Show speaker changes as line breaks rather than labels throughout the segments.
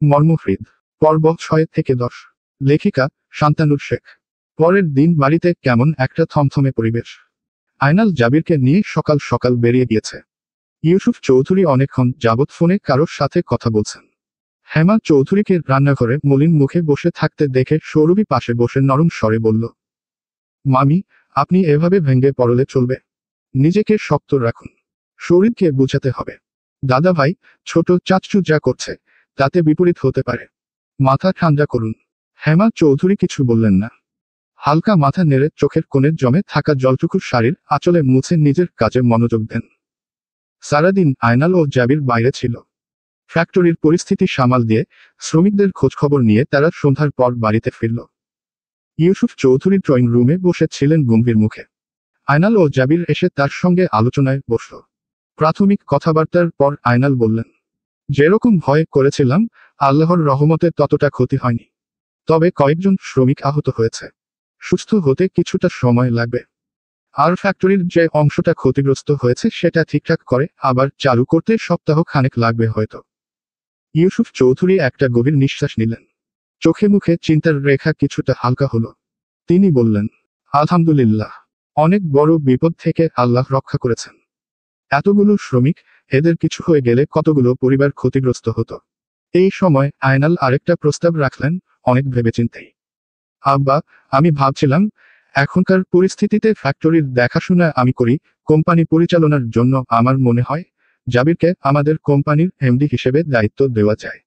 মর্মহৃদ। পর্ব 6 থেকে 10। লেখিকা শান্তানুর শেখ। পরের দিন বাড়িতে কেমন একটা থমথমে পরিবেশ। আয়নাল জাবিরকে নিয়ে সকাল সকাল বেরিয়ে গিয়েছে। ইউসুফ চৌধুরী অনেকক্ষণ যাবৎ ফোনে কারোর সাথে কথা বলছেন। হেমা চৌধুরীকে রান্নাঘরে মলিন মুখে বসে থাকতে দেখে সৌরভী পাশে বসে নরম স্বরে বলল, মামি, আপনি এভাবে ভেঙে পড়লে চলবে? নিজেকে শক্ত রাখুন। শরীরকে বুঝাতে হবে। দাদা ভাই, ছোট চাচু যা করছে তাতে বিপরীত হতে পারে। মাথা ঠান্ডা করুন। হেমা চৌধুরী কিছু বললেন না। হালকা মাথা নেড়ে চোখের কোণে জমে থাকা জলটুকু শাড়ির আঁচলে মুছে নিজের কাজে মনোযোগ দেন। সারাদিন আয়নাল ও জাবির বাইরে ছিল। ফ্যাক্টরির পরিস্থিতি সামাল দিয়ে শ্রমিকদের খোঁজখবর নিয়ে তারা সন্ধ্যার পর বাড়িতে ফিরল। ইউসুফ চৌধুরী ড্রয়িং রুমে বসে ছিলেন গম্ভীর মুখে। আয়নাল ও জাবির এসে তার সঙ্গে আলোচনায় বসল। প্রাথমিক কথাবার্তার পর আয়নাল বললেন, যেরকম ভয় করেছিলাম, আল্লাহর রহমতে ততটা ক্ষতি হয়নি। তবে কয়েকজন শ্রমিক আহত হয়েছে। সুস্থ হতে কিছুটা সময় লাগবে। আর ফ্যাক্টরির যে অংশটা ক্ষতিগ্রস্ত হয়েছে সেটা ঠিকঠাক করে আবার চালু করতে সপ্তাহ খানেক লাগবে হয়তো। ইউসুফ চৌধুরী একটা গভীর নিঃশ্বাস নিলেন। চোখে মুখে চিন্তার রেখা কিছুটা হালকা হলো। তিনি বললেন, আলহামদুলিল্লাহ, অনেক বড় বিপদ থেকে আল্লাহ রক্ষা করেছেন। এতগুলো শ্রমিক, এদের কিছু হয়ে গেলে কতগুলো পরিবার ক্ষতিগ্রস্ত হতো। এই সময় আয়নাল আরেকটা প্রস্তাব রাখলেন, অনেক ভেবেচিন্তেই। আব্বা, আমি ভাবছিলাম, এখনকার পরিস্থিতিতে ফ্যাক্টরির দেখাশোনা আমি করি, কোম্পানি পরিচালনার জন্য আমার মনে হয় জাবিরকে আমাদের কোম্পানির এমডি হিসেবে দায়িত্ব দেওয়া যায়।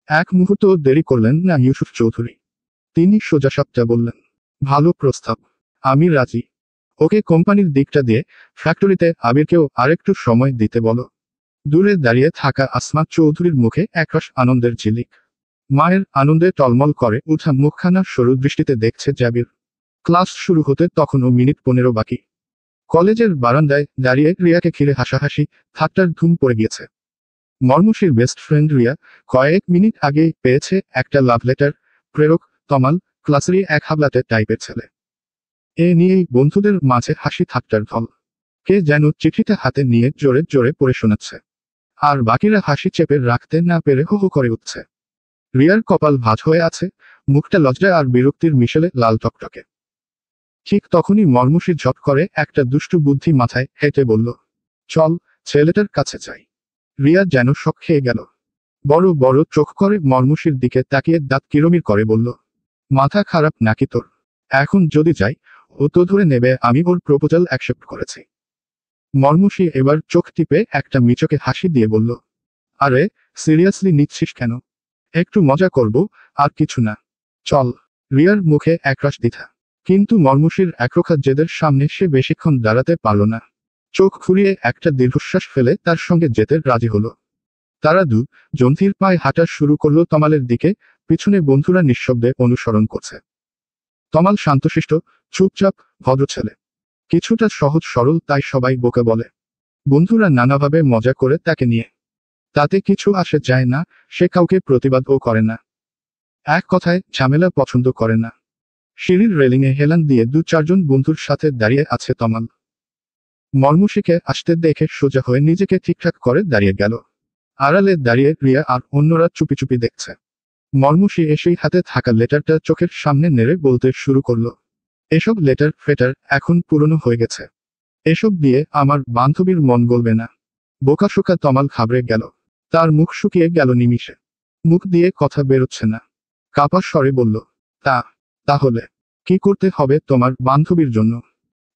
এক মুহূর্ত দেরি করলেন না ইউসুফ চৌধুরী। তিনি সোজাসাপটা বললেন, ভালো প্রস্তাব, আমি রাজি। ওকে কোম্পানির দিকটা দিয়ে ফ্যাক্টরিতে আবিরকেও আরেকটু সময় দিতে বলো। দূরে দাঁড়িয়ে থাকা আসমা চৌধুরীর মুখে একরাশ আনন্দের ঝিলিক। মায়ের আনন্দে টলমল করে উঠা মুখখানা সরু দৃষ্টিতে দেখছে জাবির। ক্লাস শুরু হতে তখনও মিনিট 15 বাকি। কলেজের বারান্দায় দাঁড়িয়ে রিয়াকে ঘিরে হাসাহাসি, ঠাট্টার ধুম পড়ে গিয়েছে। মর্মশীর বেস্ট ফ্রেন্ড রিয়া কয়েক মিনিট আগেই পেয়েছে একটা লাভ লেটার। প্রেরক তমাল, ক্লাসেরই এক হাবলাতে টাইপের ছেলে। এ নিয়েই বন্ধুদের মাঝে হাসি ঠাট্টার ঢল। কে যেন চিঠিটা হাতে নিয়ে জোরে জোরে পড়ে শোনাচ্ছে। আর বাকিরা হাসি চেপে রাখতে না পেরে হো হো করে উঠছে। রিয়ার কপাল ভাঁজ হয়ে আছে, মুখটা লজ্জা আর বিরক্তির মিশেলে লাল টকটকে। ঠিক তখনই মর্মশী ঝট করে একটা দুষ্টু বুদ্ধি মাথায় হেঁটে বলল, চল, ছেলেটার কাছে যাই। রিয়া যেন শক খেয়ে গেল। বড় বড় চোখ করে মর্মশীর দিকে তাকিয়ে দাঁত কিরমির করে বলল, মাথা খারাপ নাকি তোর? এখন যদি যাই, ও তো ধরে নেবে আমি ওর প্রপোজাল অ্যাকসেপ্ট করেছি। মর্মশী এবার চোখ টিপে একটা মিচকে হাসি দিয়ে বলল, আরে, সিরিয়াসলি নিচ্ছিস কেন? একটু মজা করব, আর কিছু না। চল। রিয়ার মুখে একরাশ দ্বিধা। কিন্তু মর্মশীর একরোখা জেদের সামনে সে বেশিক্ষণ দাঁড়াতে পারল না। চোখ ঘুরিয়ে একটা দীর্ঘশ্বাস ফেলে তার সঙ্গে যেতে রাজি হলো। তারা জন্থির পায়ে হাঁটা শুরু করলো তমালের দিকে, পিছনে বন্ধুরা নিঃশব্দে অনুসরণ করছে। তমাল শান্তশিষ্ট, চুপচাপ, ভদ্র ছেলে। কিছুটা সহজ সরল, তাই সবাই বোকা বলে। বন্ধুরা নানাভাবে মজা করে তাকে নিয়ে। তাতে কিছু আসে যায় না, সে কাউকে প্রতিবাদও করে না। এক কথায়, ঝামেলা পছন্দ করে না। সিঁড়ির রেলিংয়ে হেলান দিয়ে 2-4 বন্ধুর সাথে দাঁড়িয়ে আছে তমাল। মর্মশীকে আসতে দেখে সোজা হয়ে নিজেকে ঠিকঠাক করে দাঁড়িয়ে গেল। আড়ালে দাঁড়িয়ে রিয়া আর অন্যরা চুপি চুপি দেখছে। মর্মশী এসেই হাতে থাকা লেটারটা চোখের সামনে নেড়ে বলতে শুরু করলো, এসব লেটার ফেটার এখন পুরনো হয়ে গেছে। এসব দিয়ে আমার বান্ধবীর মন গলবে না। বোকাশোকা তমাল ঘাবড়ে গেল। তার মুখ শুকিয়ে গেল নিমিষে। মুখ দিয়ে কথা বেরোচ্ছে না। কাপা স্বরে বলল, তাহলে কি করতে হবে তোমার বান্ধবীর জন্য?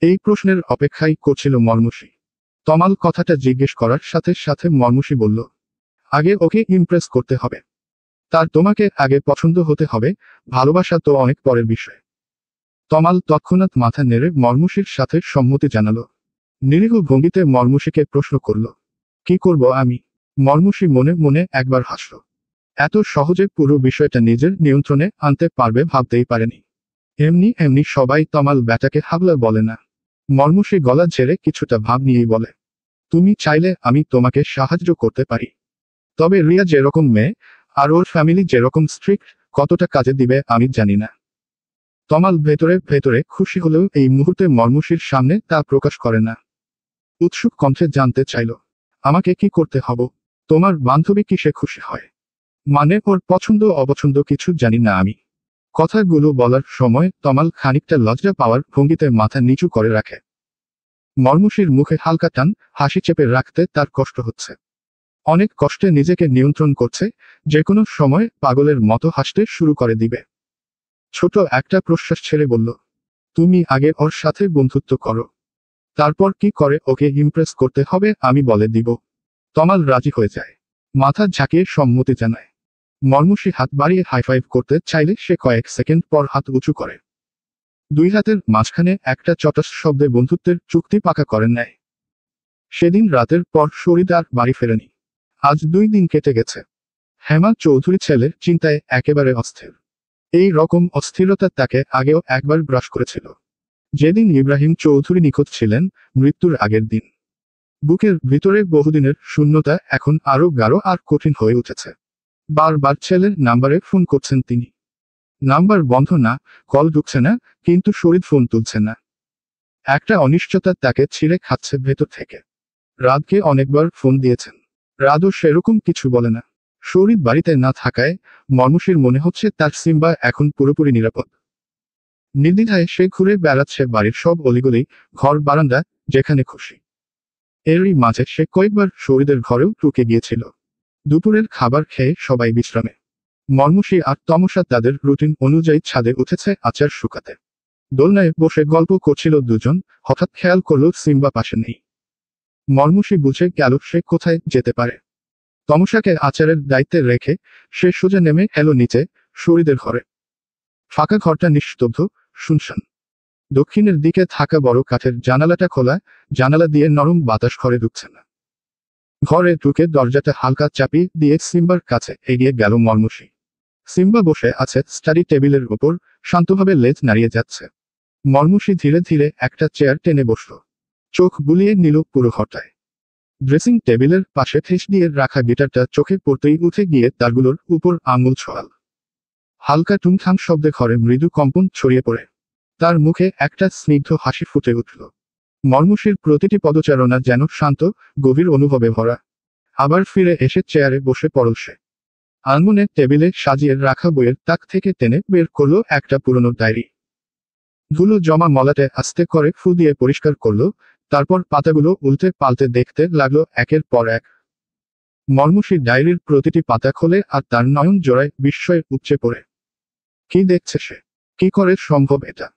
এই প্রশ্নের অপেক্ষাই করছিল মর্মশী। তমাল কথাটা জিজ্ঞেস করার সাথে সাথে মর্মশী বলল, আগে ওকে ইমপ্রেস করতে হবে। তার তোমাকে আগে পছন্দ হতে হবে, ভালোবাসা তো অনেক পরের বিষয়। তমাল তৎক্ষণাৎ মাথা নেড়ে মর্মশীর সাথে সম্মতি জানালো। নিরীহ ভঙ্গিতে মর্মশীকে প্রশ্ন করল, কি করব আমি? মর্মশী মনে মনে একবার হাসল। এত সহজে পুরো বিষয়টা নিজের নিয়ন্ত্রণে আনতে পারবে ভাবতেই পারেনি। এমনি এমনি সবাই তমাল ব্যাটাকে হাবলা বলে না। মর্মশী গলা ঝেড়ে কিছুটা ভাব নিয়েই বলে, তুমি চাইলে আমি তোমাকে সাহায্য করতে পারি। তবে রিয়া যেরকম মেয়ে, আর ওর ফ্যামিলি যেরকম স্ট্রিক্ট, কতটা কাজে দিবে আমি জানি না। তমাল ভেতরে ভেতরে খুশি হলেও এই মুহূর্তে মর্মশীর সামনে তা প্রকাশ করে না। উৎসুক কণ্ঠে জানতে চাইল, আমাকে কি করতে হবে? তোমার বান্ধবী কিসে খুশি হয়? মানে ওর পছন্দ অপছন্দ কিছু জানি না আমি। কথাগুলো বলার সময় তমাল খানিকটা লজ্জা পাওয়ার ভঙ্গিতে মাথা নিচু করে রাখে। মর্মুষীর মুখে হালকা টান, হাসি চেপে রাখতে তার কষ্ট হচ্ছে। অনেক কষ্টে নিজেকে নিয়ন্ত্রণ করছে, যে কোনো সময় পাগলের মতো হাসতে শুরু করে দিবে। ছোট একটা প্রশ্বাস ছেড়ে বলল, তুমি আগে ওর সাথে বন্ধুত্ব করো, তারপর কি করে ওকে ইমপ্রেস করতে হবে আমি বলে দিব। তমাল রাজি হয়ে যায়, মাথা ঝাঁকিয়ে সম্মতি জানায়। মর্মুষী হাত বাড়িয়ে হাইফাইভ করতে চাইলে সে কয়েক সেকেন্ড পর হাত উঁচু করে। দুই হাতের মাঝখানে একটা চটাস শব্দে বন্ধুত্বের চুক্তি পাকা করে নেয়। সেদিন রাতের পর শরীর আর বাড়ি ফেরেনি। আজ 2 দিন কেটে গেছে। হেমা চৌধুরী ছেলের চিন্তায় একেবারে অস্থির। এই রকম অস্থিরতা তাকে আগেও একবার গ্রাস করেছিল, যেদিন ইব্রাহিম চৌধুরী নিখোঁজ ছিলেন, মৃত্যুর আগের দিন। বুকের ভিতরে বহুদিনের শূন্যতা এখন আরো গাঢ় আর কঠিন হয়ে উঠেছে। বারবার ছেলের নাম্বারে ফোন করছেন তিনি। নাম্বার বন্ধ না, কল ঢুকছে না, কিন্তু শরীর ফোন তুলছে না। একটা অনিশ্চয়তা তাকে ছিঁড়ে খাচ্ছে ভেতর থেকে। রাতকে অনেকবার ফোন দিয়েছেন, রাতও সেরকম কিছু বলে না। শরীর বাড়িতে না থাকায় মর্মুষীর মনে হচ্ছে তার সিম্বা এখন পুরোপুরি নিরাপদ। নির্দ্বিধায় সে ঘুরে বেড়াচ্ছে বাড়ির সব অলিগলি, ঘর বারান্দা, যেখানে খুশি। এরই মাঝে সে কয়েকবার শরীরের ঘরেও ঢুকে গিয়েছিল। দুপুরের খাবার খেয়ে সবাই বিশ্রামে। মর্মুষী আর তমসা তাদের রুটিন অনুযায়ী ছাদে উঠেছে আচার শুকাতে। দোলনায় বসে গল্প করছিল দুজন, হঠাৎ খেয়াল করল সিম্বা পাশে নেই। মর্মুষী বুঝে গেল সে কোথায় যেতে পারে। তমসাকে আচারের দায়িত্বে রেখে সে সোজা নেমে এলো নিচে, শরীরের ঘরে। ফাঁকা ঘরটা নিস্তব্ধ, শুনশান। দক্ষিণের দিকে থাকা বড় কাঠের জানালাটা খোলা, জানালা দিয়ে নরম বাতাস ঘরে ঢুকছে না। ঘরে ঢুকে দরজাটা হালকা চাপিয়ে দিয়ে সিম্বার কাছে এগিয়ে গেল মর্মুষী। সিম্বা বসে আছে স্টাডি টেবিলের উপর, শান্তভাবে লেজ নাড়িয়ে যাচ্ছে। মর্মুষী ধীরে ধীরে একটা চেয়ার টেনে বসল। চোখ বুলিয়ে নিল পুরো ঘরটায়। ড্রেসিং টেবিলের পাশে ঠেস দিয়ে রাখা গিটারটা চোখে পড়তেই উঠে গিয়ে তারগুলোর উপর আঙুল ছোঁয়াল। হালকা টুংঠাং শব্দে ঘরে মৃদু কম্পন ছড়িয়ে পড়ে। তার মুখে একটা স্নিগ্ধ হাসি ফুটে উঠল। মর্মুষীর প্রতিটি পদচারণা যেন শান্ত, গভীর অনুভবে ভরা। আবার ফিরে এসে চেয়ারে বসে পড়ল সে। আলমোনে টেবিলে সাজিয়ে রাখা বইয়ের তাক থেকে টেনে বের করলো একটা পুরনো ডায়েরি। ধুলো জমা মলাটে আস্তে করে ফু দিয়ে পরিষ্কার করলো, তারপর পাতাগুলো উল্টে পাল্টে দেখতে লাগলো একের পর এক। মর্মুষী ডায়েরির প্রতিটি পাতা খোলে আর তার নয়ন জোড়ায় বিস্ময়ে উপচে পড়ে। কি দেখছে সে? কি করে সম্ভব এটা?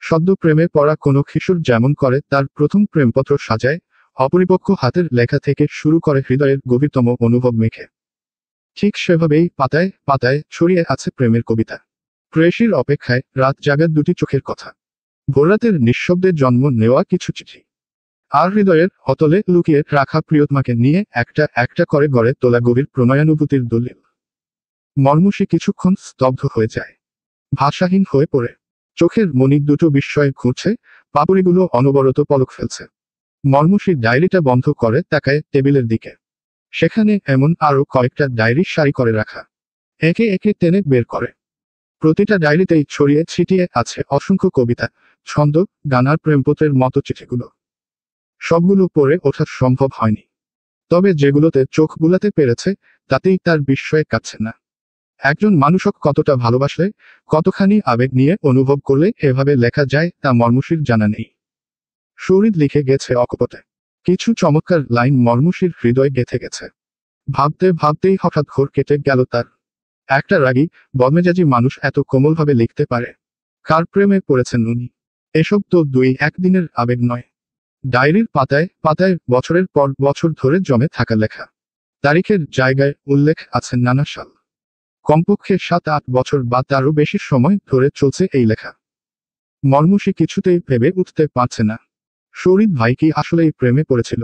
সদ্য প্রেমে পড়া কোনো কিশোর যেমন করে তার প্রথম প্রেমপত্র সাজায়, অপরিপক্ক হাতের লেখা থেকে শুরু করে হৃদয়ের গভীরতম অনুভব মেখে, ঠিক সেভাবেই পাতায় পাতায় ছড়িয়ে আছে প্রেমের কবিতা। প্রেয়সীর অপেক্ষায় রাত জাগা দুটি চোখের কথা, ভোররাতের নিঃশব্দে জন্ম নেওয়া কিছু চিঠি, আর হৃদয়ের অতলে লুকিয়ে রাখা প্রিয়তমাকে নিয়ে একটা একটা করে গড়ে তোলা গভীর প্রণয়ানুভূতির দলিল। মর্মুষী কিছুক্ষণ স্তব্ধ হয়ে যায়, ভাষাহীন হয়ে পড়ে। চোখের মণি দুটো বিস্ময়ে ঘুরছে, পাপড়িগুলো অনবরত পলক ফেলছে। মর্মুষী ডায়েরিটা বন্ধ করে তাকায় টেবিলের দিকে। সেখানে এমন আরো কয়েকটা ডায়েরি সারি করে রাখা। একে একে টেনে বের করে। প্রতিটা ডায়েরিতেই ছড়িয়ে ছিটিয়ে আছে অসংখ্য কবিতা, ছন্দ, গানার প্রেমপত্রের মতো চিঠিগুলো। সবগুলো পড়ে ওঠা সম্ভব হয়নি, তবে যেগুলোতে চোখ বুলাতে পেরেছে তাতেই তার বিস্ময়ে কাটছে না। একজন মানুষক কতটা ভালোবাসলে, কতখানি আবেগ নিয়ে অনুভব করলে এভাবে লেখা যায় তা মর্মুষীর জানা নেই। শরীর লিখে গেছে অকপটে কিছু চমৎকার লাইন মর্মুষীর হৃদয়ে গেঁথে গেছে। ভাবতে ভাবতেই হঠাৎ ঘোর কেটে গেল তার। একটা রাগী, বদমেজাজি মানুষ এত কোমলভাবে লিখতে পারে? কার প্রেমে পড়েছেন উনি? এসব তো 2-1 দিনের আবেগ নয়। ডায়েরির পাতায় পাতায় বছরের পর বছর ধরে জমে থাকা লেখা। তারিখের জায়গায় উল্লেখ আছে নানা সাল। কমপক্ষে 7-8 বছর বা তারও বেশি সময় ধরে চলছে এই লেখা। মর্মুষী কিছুতেই ভেবে উঠতে পারছে না, শরীর ভাই কি আসলেই প্রেমে পড়েছিল?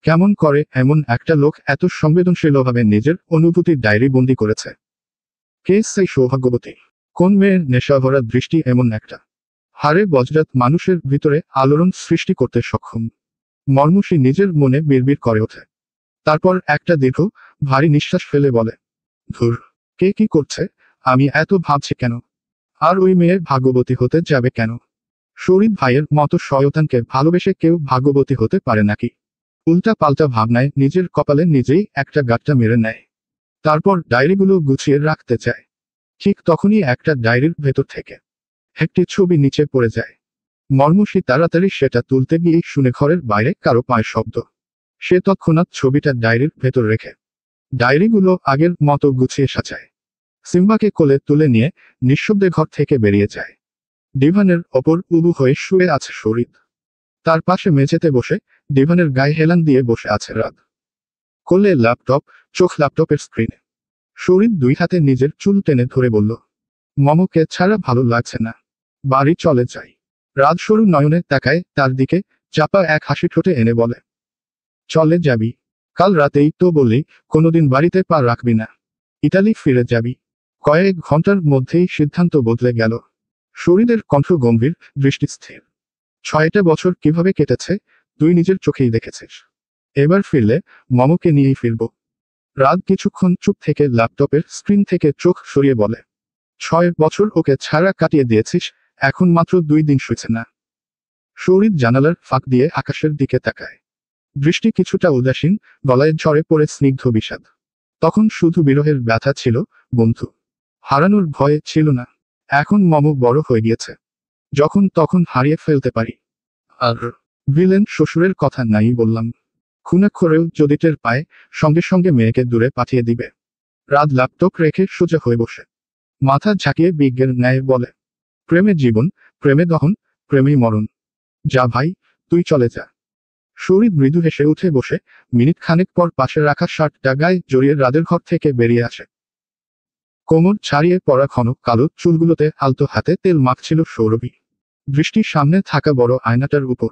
কেমন করে এমন একটা লোক এত সংবেদনশীলভাবে নিজের অনুভূতির ডায়েরি বন্দি করেছে? কে সেই সৌভাগ্যবতী? কোন মেয়ের নেশাভরা দৃষ্টি এমন একটা হারে বজ্রাত মানুষের ভিতরে আলোড়ন সৃষ্টি করতে সক্ষম? মর্মুষী নিজের মনে বিড়বিড় করে ওঠে। তারপর একটা দীর্ঘ, ভারী নিঃশ্বাস ফেলে বলে, ধুর, কে কি করছে, আমি এত ভাবছি কেন? আর ওই মেয়ে ভাগ্যবতী হতে যাবে কেন? শরীর ভাইয়ের মতো শয়তানকে ভালোবেসে কেউ ভাগ্যবতী হতে পারে নাকি? উল্টা পাল্টা ভাবনায় নিজের কপালে নিজেই একটা গাঁটটা মেরে নেয়। তারপর ডায়েরিগুলো গুছিয়ে রাখতে চায়। ঠিক তখনই একটা ডায়েরির ভেতর থেকে একটি ছবি নিচে পড়ে যায়। মর্মুষী তাড়াতাড়ি সেটা তুলতে গিয়ে শুনে ঘরের বাইরে কারো পায়ের শব্দ। সে তৎক্ষণাৎ ছবিটা ডায়েরির ভেতর রেখে ডায়েরিগুলো আগের মতো গুছিয়ে সাজায়। সিম্বাকে কোলে তুলে নিয়ে নিঃশব্দে ঘর থেকে বেরিয়ে যায়। ডিভানের ওপর উবু হয়ে শুয়ে আছে শরীর। তার পাশে মেঝেতে বসে ডিভানের গায়ে হেলান দিয়ে বসে আছে রাত। কোলে ল্যাপটপ, চোখ ল্যাপটপের স্ক্রিনে। শরীর দুই হাতে নিজের চুল টেনে ধরে বলল, মমকে ছাড়া ভালো লাগছে না, বাড়ি চলে যাই। রাত সরু নয়নে তাকায় তার দিকে, চাপা এক হাসি ঠোঁটে এনে বলে, চলে যাবি? কাল রাতেই তো বললি কোনোদিন বাড়িতে পা রাখবি না, ইতালি ফিরে যাবি। কয়েক ঘন্টার মধ্যেই সিদ্ধান্ত বদলে গেল। শরীরের কণ্ঠ গম্ভীর, দৃষ্টি স্থির। 6টা বছর কিভাবে কেটেছে তুই নিজের চোখেই দেখেছিস। এবার ফিরলে মমকে নিয়েই ফিরব। রাত কিছুক্ষণ চুপ থেকে ল্যাপটপের স্ক্রিন থেকে চোখ সরিয়ে বলে, 6 বছর ওকে ছাড়া কাটিয়ে দিয়েছিস, এখন মাত্র 2 দিন শুয়েছে না। শরীর জানালার ফাঁক দিয়ে আকাশের দিকে তাকায়। দৃষ্টি কিছুটা উদাসীন, গলায় ঝরে পড়ে স্নিগ্ধ বিষাদ। তখন শুধু বিরহের ব্যথা ছিল, বন্ধু হারানোর ভয় ছিল না। এখন মম বড় হয়ে গিয়েছে, যখন তখন হারিয়ে ফেলতে পারি। আর ভিলেন শ্বশুরের কথা নাই বললাম, খুনাক্ষরেও যদি টের পায় সঙ্গে সঙ্গে মেয়েকে দূরে পাঠিয়ে দিবে। রাত ল্যাপটপ রেখে সোজা হয়ে বসে মাথা ঝাঁকিয়ে বিজ্ঞের ন্যায় বলে, প্রেমে জীবন, প্রেমে দহন, প্রেমেই মরণ। যা ভাই, তুই চলে যা। শরীর মৃদু হেসে উঠে বসে মিনিট খানেক পর পাশে রাখা শার্টটা গায়ে জড়িয়ে রাদের ঘর থেকে বেরিয়ে আসে। কোমর ছাড়িয়ে পড়া ঘন কালো চুলগুলোতে আলতো হাতে তেল মাখছিল সৌরভী। দৃষ্টি সামনে থাকা বড় আয়নাটার উপর।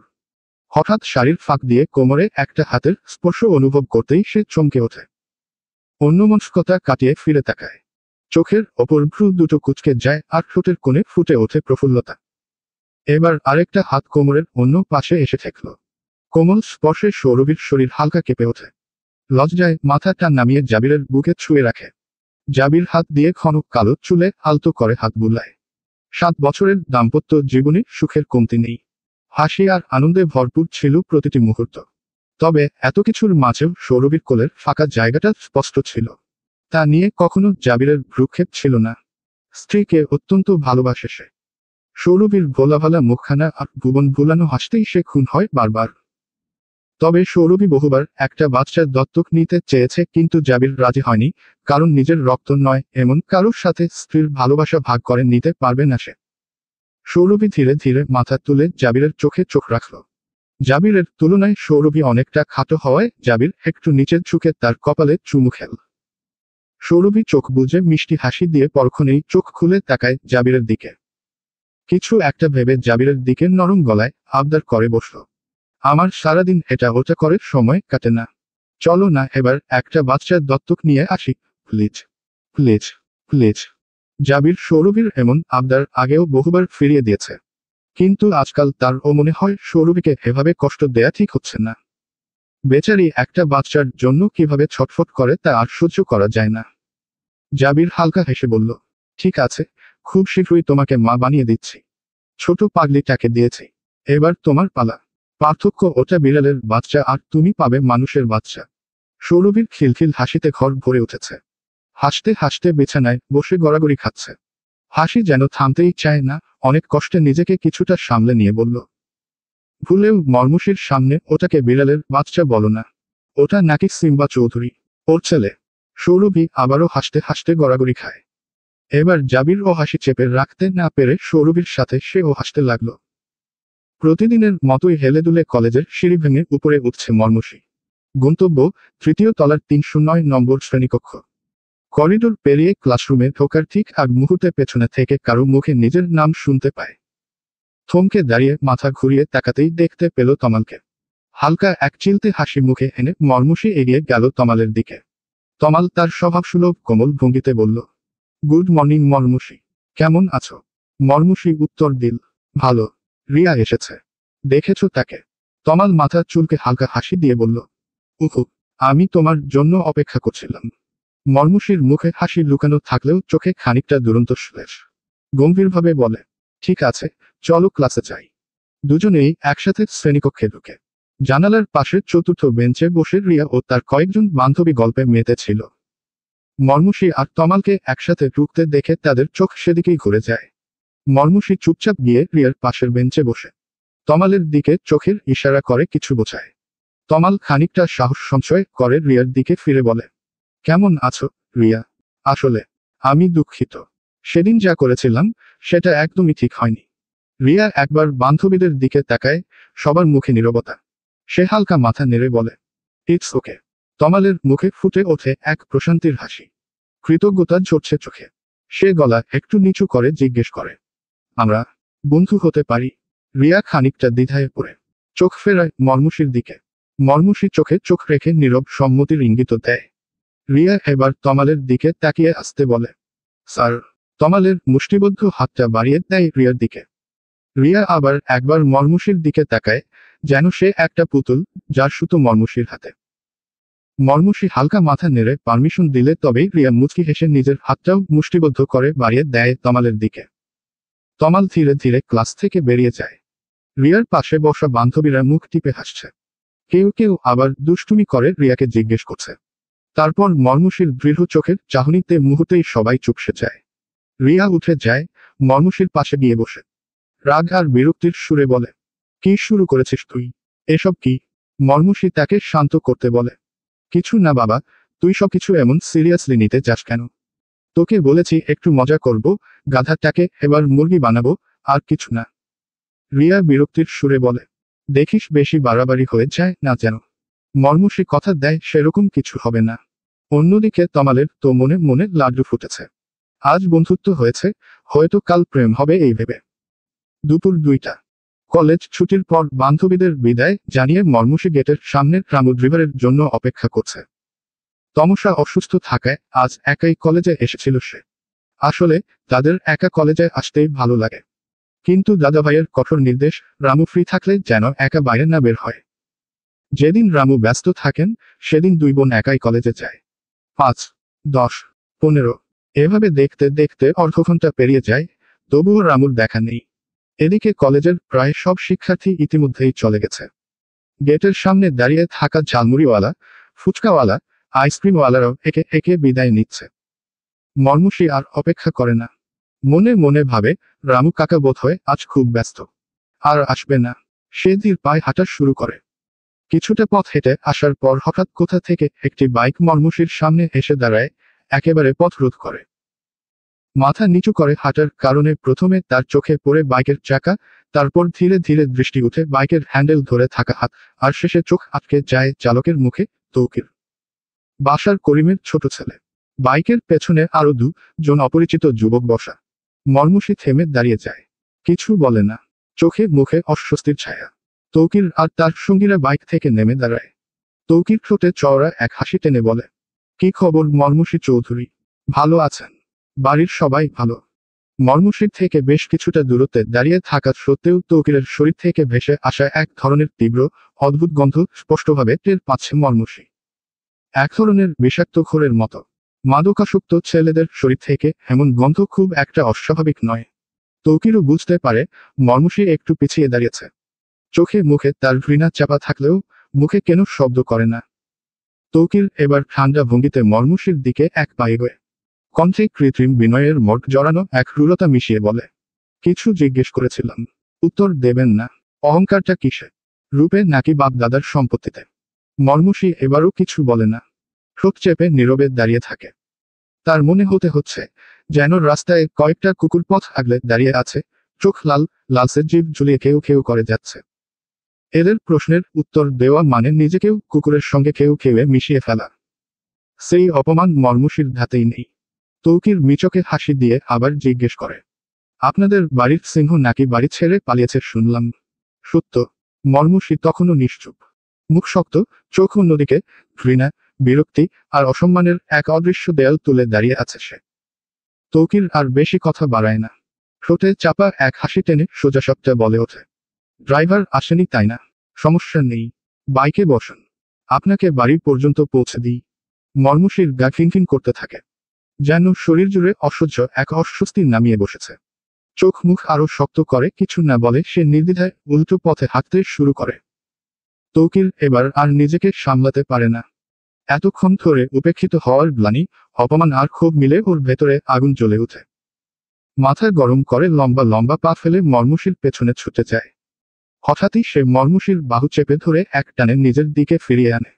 হঠাৎ শাড়ির ফাঁক দিয়ে কোমরে একটা হাতের স্পর্শ অনুভব করতেই সে চমকে ওঠে। অন্যমনস্কতা কাটিয়ে ফিরে তাকায়। চোখের ওপর ভ্রু দুটো কুঁচকে যায় আর ঠোঁটের কোণে ফুটে ওঠে প্রফুল্লতা। এবার আরেকটা হাত কোমরের অন্য পাশে এসে ঠেকল। কোমল স্পর্শে সৌরভীর শরীর হালকা কেঁপে ওঠে। লজ্জায় মাথাটা নামিয়ে জাবিরের বুকে ছুঁয়ে রাখে। জাবির হাত দিয়ে ঘন কালো চুলে আলতো করে হাত বুলায়। 7 বছরের দাম্পত্য জীবনে সুখের কমতি নেই। হাসি আর আনন্দে ভরপুর ছিল প্রতিটি মুহূর্ত। তবে এত কিছুর মাঝেও সৌরভীর কোলের ফাঁকা জায়গাটা স্পষ্ট ছিল। তা নিয়ে কখনো জাবিরের ভ্রুক্ষেপ ছিল না। স্ত্রীকে অত্যন্ত ভালোবাসে সে। সৌরভীর ভোলাভালা মুখখানা আর ভুবন ভুলানো হাসতেই সে খুন হয় বারবার। তবে সৌরভী বহুবার একটা বাচ্চা দত্তক নিতে চেয়েছে, কিন্তু জাবির রাজি হয়নি, কারণ নিজের রক্ত নয় এমন কারোর সাথে স্ত্রীর ভালোবাসা ভাগ করে নিতে পারবে না সে। সৌরভী ধীরে ধীরে মাথা তুলে জাবিরের চোখে চোখ রাখল। জাবিরের তুলনায় সৌরভী অনেকটা খাটো হওয়ায় জাবির একটু নিচের ঝুঁকে তার কপালে চুমু খেল। সৌরভী চোখ বুজে মিষ্টি হাসি দিয়ে পরক্ষণেই চোখ খুলে তাকায় জাবিরের দিকে। কিছু একটা ভেবে জাবিরের দিকে নরম গলায় আবদার করে বসল, আমার সারাদিন এটা ওটা করে সময় কাটে না, চলো না এবার একটা বাচ্চা দত্তক নিয়ে আসি, প্লিজ প্লিজ প্লিজ। জাবির সৌরভীর এমন আবদার আগেও বহুবার ফিরিয়ে দিয়েছে, কিন্তু আজকাল তার ও মনে হয় সৌরভীকে এভাবে কষ্ট দেয়া ঠিক হচ্ছে না। বেচারি একটা বাচ্চার জন্য কিভাবে ছটফট করে তা আর সহ্য করা যায় না। জাবির হালকা হেসে বলল, ঠিক আছে, খুব শীঘ্রই তোমাকে মা বানিয়ে দিচ্ছি। ছোট পাগলিটাকে দিয়েছি, এবার তোমার পালা। পার্থক্য ওটা বিড়ালের বাচ্চা আর তুমি পাবে মানুষের বাচ্চা। সৌরভীর খিলখিল হাসিতে ঘর ভরে উঠেছে। হাসতে হাসতে বিছানায় বসে গড়াগড়ি খাচ্ছে। হাসি যেন থামতেই চায় না, অনেক কষ্টে নিজেকে কিছুটা সামলে নিয়ে বলল, ভুলেও মর্মুষীর সামনে ওটাকে বিড়ালের বাচ্চা বলো না, ওটা নাকি সিম্বা চৌধুরী, ওর ছেলে। সৌরভী আবারও হাসতে হাসতে গড়াগড়ি খায়। এবার জাবির ও হাসি চেপে রাখতে না পেরে সৌরভীর সাথে সেও হাসতে লাগলো। প্রতিদিনের মতোই হেলে দুলে কলেজের সিঁড়ি ভেঙে উপরে উঠছে মর্মুষী। গন্তব্য 3য় তলার 309 নম্বর শ্রেণীকক্ষ। করিডোর পেরিয়ে ক্লাসরুমে ঢোকার ঠিক আগ মুহূর্তে পেছনে থেকে কারো মুখে নিজের নাম শুনতে পায়। থমকে দাঁড়িয়ে মাথা ঘুরিয়ে তাকাতেই দেখতে পেল তমালকে। হালকা এক চিলতে হাসি মুখে এনে মর্মুষী এগিয়ে গেল তমালের দিকে। তমাল তার স্বভাবসুলভ কোমল ভঙ্গিতে বলল, গুড মর্নিং মর্মুষী, কেমন আছো? মর্মুষী উত্তর দিল, ভালো। রিয়া এসেছে, দেখেছো তাকে? তমাল মাথা চুলকে হালকা হাসি দিয়ে বলল, উহু, আমি তোমার জন্য অপেক্ষা করছিলাম। মর্মুষীর মুখে হাসি লুকানো থাকলেও চোখে খানিকটা দুরন্ত শ্লেষ। গম্ভীরভাবে বলে, ঠিক আছে, চলো ক্লাসে যাই। দুজনেই একসাথে শ্রেণীকক্ষে ঢুকে জানালার পাশের চতুর্থ বেঞ্চে বসে রিয়া ও তার কয়েকজন বান্ধবী গল্পে মেতে ছিল। মর্মুষী আর তমালকে একসাথে ঢুকতে দেখে তাদের চোখ সেদিকেই ঘুরে যায়। মর্মুষী চুপচাপ গিয়ে রিয়ার পাশের বেঞ্চে বসে তমালের দিকে চোখের ইশারা করে কিছু বোঝায়। তমাল খানিকটা সাহস সঞ্চয় করে রিয়ার দিকে ফিরে বলে, কেমন আছো রিয়া? আসলে আমি দুঃখিত, সেদিন যা করেছিলাম সেটা একদমই ঠিক হয়নি। রিয়া একবার বান্ধবীদের দিকে তাকায়, সবার মুখে নীরবতা। সে হালকা মাথা নেড়ে বলে, ইটস ওকে। তমালের মুখে ফুটে ওঠে এক প্রশান্তির হাসি, কৃতজ্ঞতা ঝরছে চোখে। সে গলা একটু নিচু করে জিজ্ঞেস করে, আমরা বন্ধু হতে পারি? রিয়া খানিকটা দ্বিধায় পড়ে চোখ ফেরায় মর্মুষীর দিকে। মর্মুষী চোখে চোখ রেখে নীরব সম্মতির ইঙ্গিত দেয়। রিয়া এবার তমালের দিকে তাকিয়ে আসতে বলে, স্যার। তমালের মুষ্টিবদ্ধ হাতটা বাড়িয়ে দেয় রিয়ার দিকে। রিয়া আবার একবার মর্মুষীর দিকে তাকায়, যেন সে একটা পুতুল যার সুতো মর্মুষীর হাতে। মর্মুষী হালকা মাথা নেড়ে পারমিশন দিলে তবেই রিয়া মুচকি হেসে নিজের হাতটাও মুষ্টিবদ্ধ করে বাড়িয়ে দেয় তমালের দিকে। তমাল ধীরে ধীরে ক্লাস থেকে বেরিয়ে যায়। রিয়ার পাশে বসা বান্ধবীরা মুখ টিপে হাসছে। কেউ কেউ আবার দুষ্টুমি করে রিয়াকে জিজ্ঞেস করছে। তারপর মর্মুষীর দৃঢ় চোখের চাহনিতে মুহূর্তেই সবাই চুপসে যায়। রিয়া উঠে যায়, মর্মুষীর পাশে গিয়ে বসে রাগ আর বিরক্তির সুরে বলে, কি শুরু করেছিস তুই? এসব কি? মর্মুষী তাকে শান্ত করতে বলে, কিছু না বাবা, তুই সবকিছু এমন সিরিয়াসলি নিতে চাস কেন? তোকে বলেছি একটু মজা করব, গাধাটাকে এবার মুরগি বানাবো, আর কিছু না। রিয়া বিরক্তির সুরে বলে, দেখিস বেশি বাড়াবাড়ি হয়ে যায় না যেন। মর্মুষী কথা দেয় সেরকম কিছু হবে না। অন্যদিকে তমালের তো মনে মনে লাড্ডু ফুটেছে। আজ বন্ধুত্ব হয়েছে, হয়তো কাল প্রেম হবে এই ভেবে। দুপুর 2টা। কলেজ ছুটির পর বান্ধবীদের বিদায় জানিয়ে মর্মুষী গেটের সামনে রামু ড্রিভারের জন্য অপেক্ষা করছে। তমসা অসুস্থ থাকায় আজ একাই কলেজে এসেছিল সে। আসলে তাদের একা কলেজে আসতেই ভালো লাগে, কিন্তু দাদাভাইয়ের কঠোর নির্দেশ রামু ফ্রি থাকলে যেন একা বাইরে না বের হয়। যেদিন রামু ব্যস্ত থাকেন সেদিন দুই বোন একাই কলেজে যায়। 5, 10, 15 এভাবে দেখতে দেখতে অর্ধঘণ্টা পেরিয়ে যায়, তবুও রামুর দেখা নেই। এদিকে কলেজের প্রায় সব শিক্ষার্থী ইতিমধ্যেই চলে গেছে। গেটের সামনে দাঁড়িয়ে থাকা ঝালমুড়িওয়ালা, ফুচকাওয়ালা, আইসক্রিমওয়ালারাও একে একে বিদায় নিচ্ছে। মর্মুষী আর অপেক্ষা করে না। মনে মনে ভাবে, রামু কাকা বোধহয় আজ খুব ব্যস্ত, আর আসবে না। সে ধীর পায়ে হাঁটা শুরু করে। কিছুটা পথ হেঁটে আসার পর হঠাৎ কোথা থেকে একটি বাইক মর্মুষীর সামনে এসে দাঁড়ায়, একেবারে পথ রোধ করে। মাথা নিচু করে হাঁটার কারণে প্রথমে তার চোখে পড়ে বাইকের চাকা, তারপর ধীরে ধীরে দৃষ্টি উঠে বাইকের হ্যান্ডেল ধরে থাকা হাত, আর শেষে চোখ আটকে যায় চালকের মুখে, তৌকির। বাসার করিমের ছোট ছেলে। বাইকের পেছনে আরো 2জন অপরিচিত যুবক বসা। মর্মুষী থেমে দাঁড়িয়ে যায়। কিছু বলে না, চোখে মুখে অস্বস্তির ছায়া। তৌকির আর তার সঙ্গীরা বাইক থেকে নেমে দাঁড়ায়। তৌকির ঠোঁটে চওড়া এক হাসি টেনে বলে, কি খবর মর্মুষী চৌধুরী? ভালো আছেন? বাড়ির সবাই ভালো? মর্মুষীর থেকে বেশ কিছুটা দূরত্বে দাঁড়িয়ে থাকা সত্ত্বেও তৌকিরের শরীর থেকে ভেসে আসা এক ধরনের তীব্র, অদ্ভুত গন্ধ স্পষ্টভাবে টের পাচ্ছে মর্মুষী। এক ধরনের বিষাক্ত ঘোরের মতো। মাদকাসক্ত ছেলেদের শরীর থেকে এমন গন্ধ খুব একটা অস্বাভাবিক নয়। তৌকিরও বুঝতে পারে মর্মুষী একটু পিছিয়ে দাঁড়িয়েছে। চোখে মুখে তার ঘৃণা চাপা থাকলেও মুখে কেন শব্দ করে না। তৌকির এবার ঠান্ডা ভঙ্গিতে মর্মুষীর দিকে এক পা এগোয়। কণ্ঠে কৃত্রিম বিনয়ের মোট জড়ানো এক ক্রূরতা মিশিয়ে বলে, কিছু জিজ্ঞেস করেছিলাম, উত্তর দেবেন না? অহংকারটা কিসে? রূপে নাকি বাপ দাদার সম্পত্তিতে? মর্মুষী এবারও কিছু বলে না। ঠোঁট চেপে নীরবে দাঁড়িয়ে থাকে। তার মনে হচ্ছে যেন রাস্তায় কয়েকটা কুকুর পথ আগলে দাঁড়িয়ে আছে, চোখ লাল লালসে জিভ ঝুলিয়ে কেউ কেউ করে যাচ্ছে। এদের প্রশ্নের উত্তর দেওয়া মানে নিজেকেও কুকুরের সঙ্গে কেউ কেউয়ে মিশিয়ে ফেলা। সেই অপমান মর্মুষীর ধাতেই নেই। তৌকির মিচকে হাসি দিয়ে আবার জিজ্ঞেস করে, আপনাদের বাড়ির সিংহ নাকি বাড়ি ছেড়ে পালিয়েছে শুনলাম, সত্য? মর্মুষী তখনও নিশ্চুপ। মুখ শক্ত, চোখ অন্যদিকে, ঘৃণা, বিরক্তি আর অসম্মানের এক অদৃশ্য দেয়াল তুলে দাঁড়িয়ে আছে সে। তৌকির আর বেশি কথা বাড়ায় না। ঠোঁটে চাপা এক হাসি টেনে সোজাসাপটা বলে ওঠে, ড্রাইভার আসেনি তাই না? সমস্যা নেই, বাইকে বসুন, আপনাকে বাড়ি পর্যন্ত পৌঁছে দিই। মর্মুষীর গা খিনখিন করতে থাকে, যেন শরীর জুড়ে অসহ্য এক অস্বস্তি নামিয়ে বসেছে। চোখ মুখ আরো শক্ত করে কিছু না বলে সে নির্দ্বিধায় উল্টো পথে হাঁটতে শুরু করে। তৌকির এবার আর নিজেকে সামলাতে পারে না। এতক্ষণ ধরে উপেক্ষিত হওয়ার গ্লানি, অপমান আর ক্ষোভ মিলে ওর ভেতরে আগুন জ্বলে ওঠে। মাথা গরম করে লম্বা লম্বা পা ফেলে মর্মুষীর পেছনে ছুটে যায়। হঠাৎই সে মর্মুষীর বাহু চেপে ধরে এক টানে নিজের দিকে ফিরিয়ে আনে।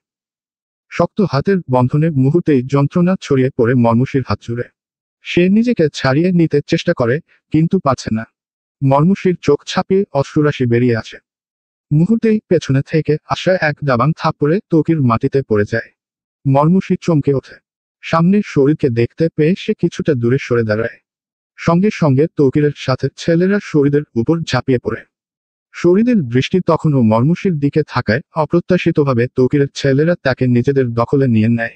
শক্ত হাতের বন্ধনে মুহূর্তেই যন্ত্রণা ছড়িয়ে পড়ে মর্মুষীর হাত জুড়ে। সে নিজেকে ছাড়িয়ে নিতে চেষ্টা করে, কিন্তু পারছে না। মর্মুষীর চোখ ছাপিয়ে অশ্রুরাশি বেরিয়ে আসে। মুহূর্তেই পেছনে থেকে আসা এক দাবাং থাপ্পড়ে তৌকির মাটিতে পড়ে যায়। মর্মুষী চমকে ওঠে। সামনের শরীরকে দেখতে পেয়ে সে কিছুটা দূরে সরে দাঁড়ায়। সঙ্গে সঙ্গে তৌকিরের সাথে ছেলেরা শরীরের উপর ঝাঁপিয়ে পড়ে। শরীরের দৃষ্টি তখনও মর্মুষীর দিকে থাকায় অপ্রত্যাশিতভাবে তৌকিরের ছেলেরা তাকে নিজেদের দখলে নিয়ে নেয়।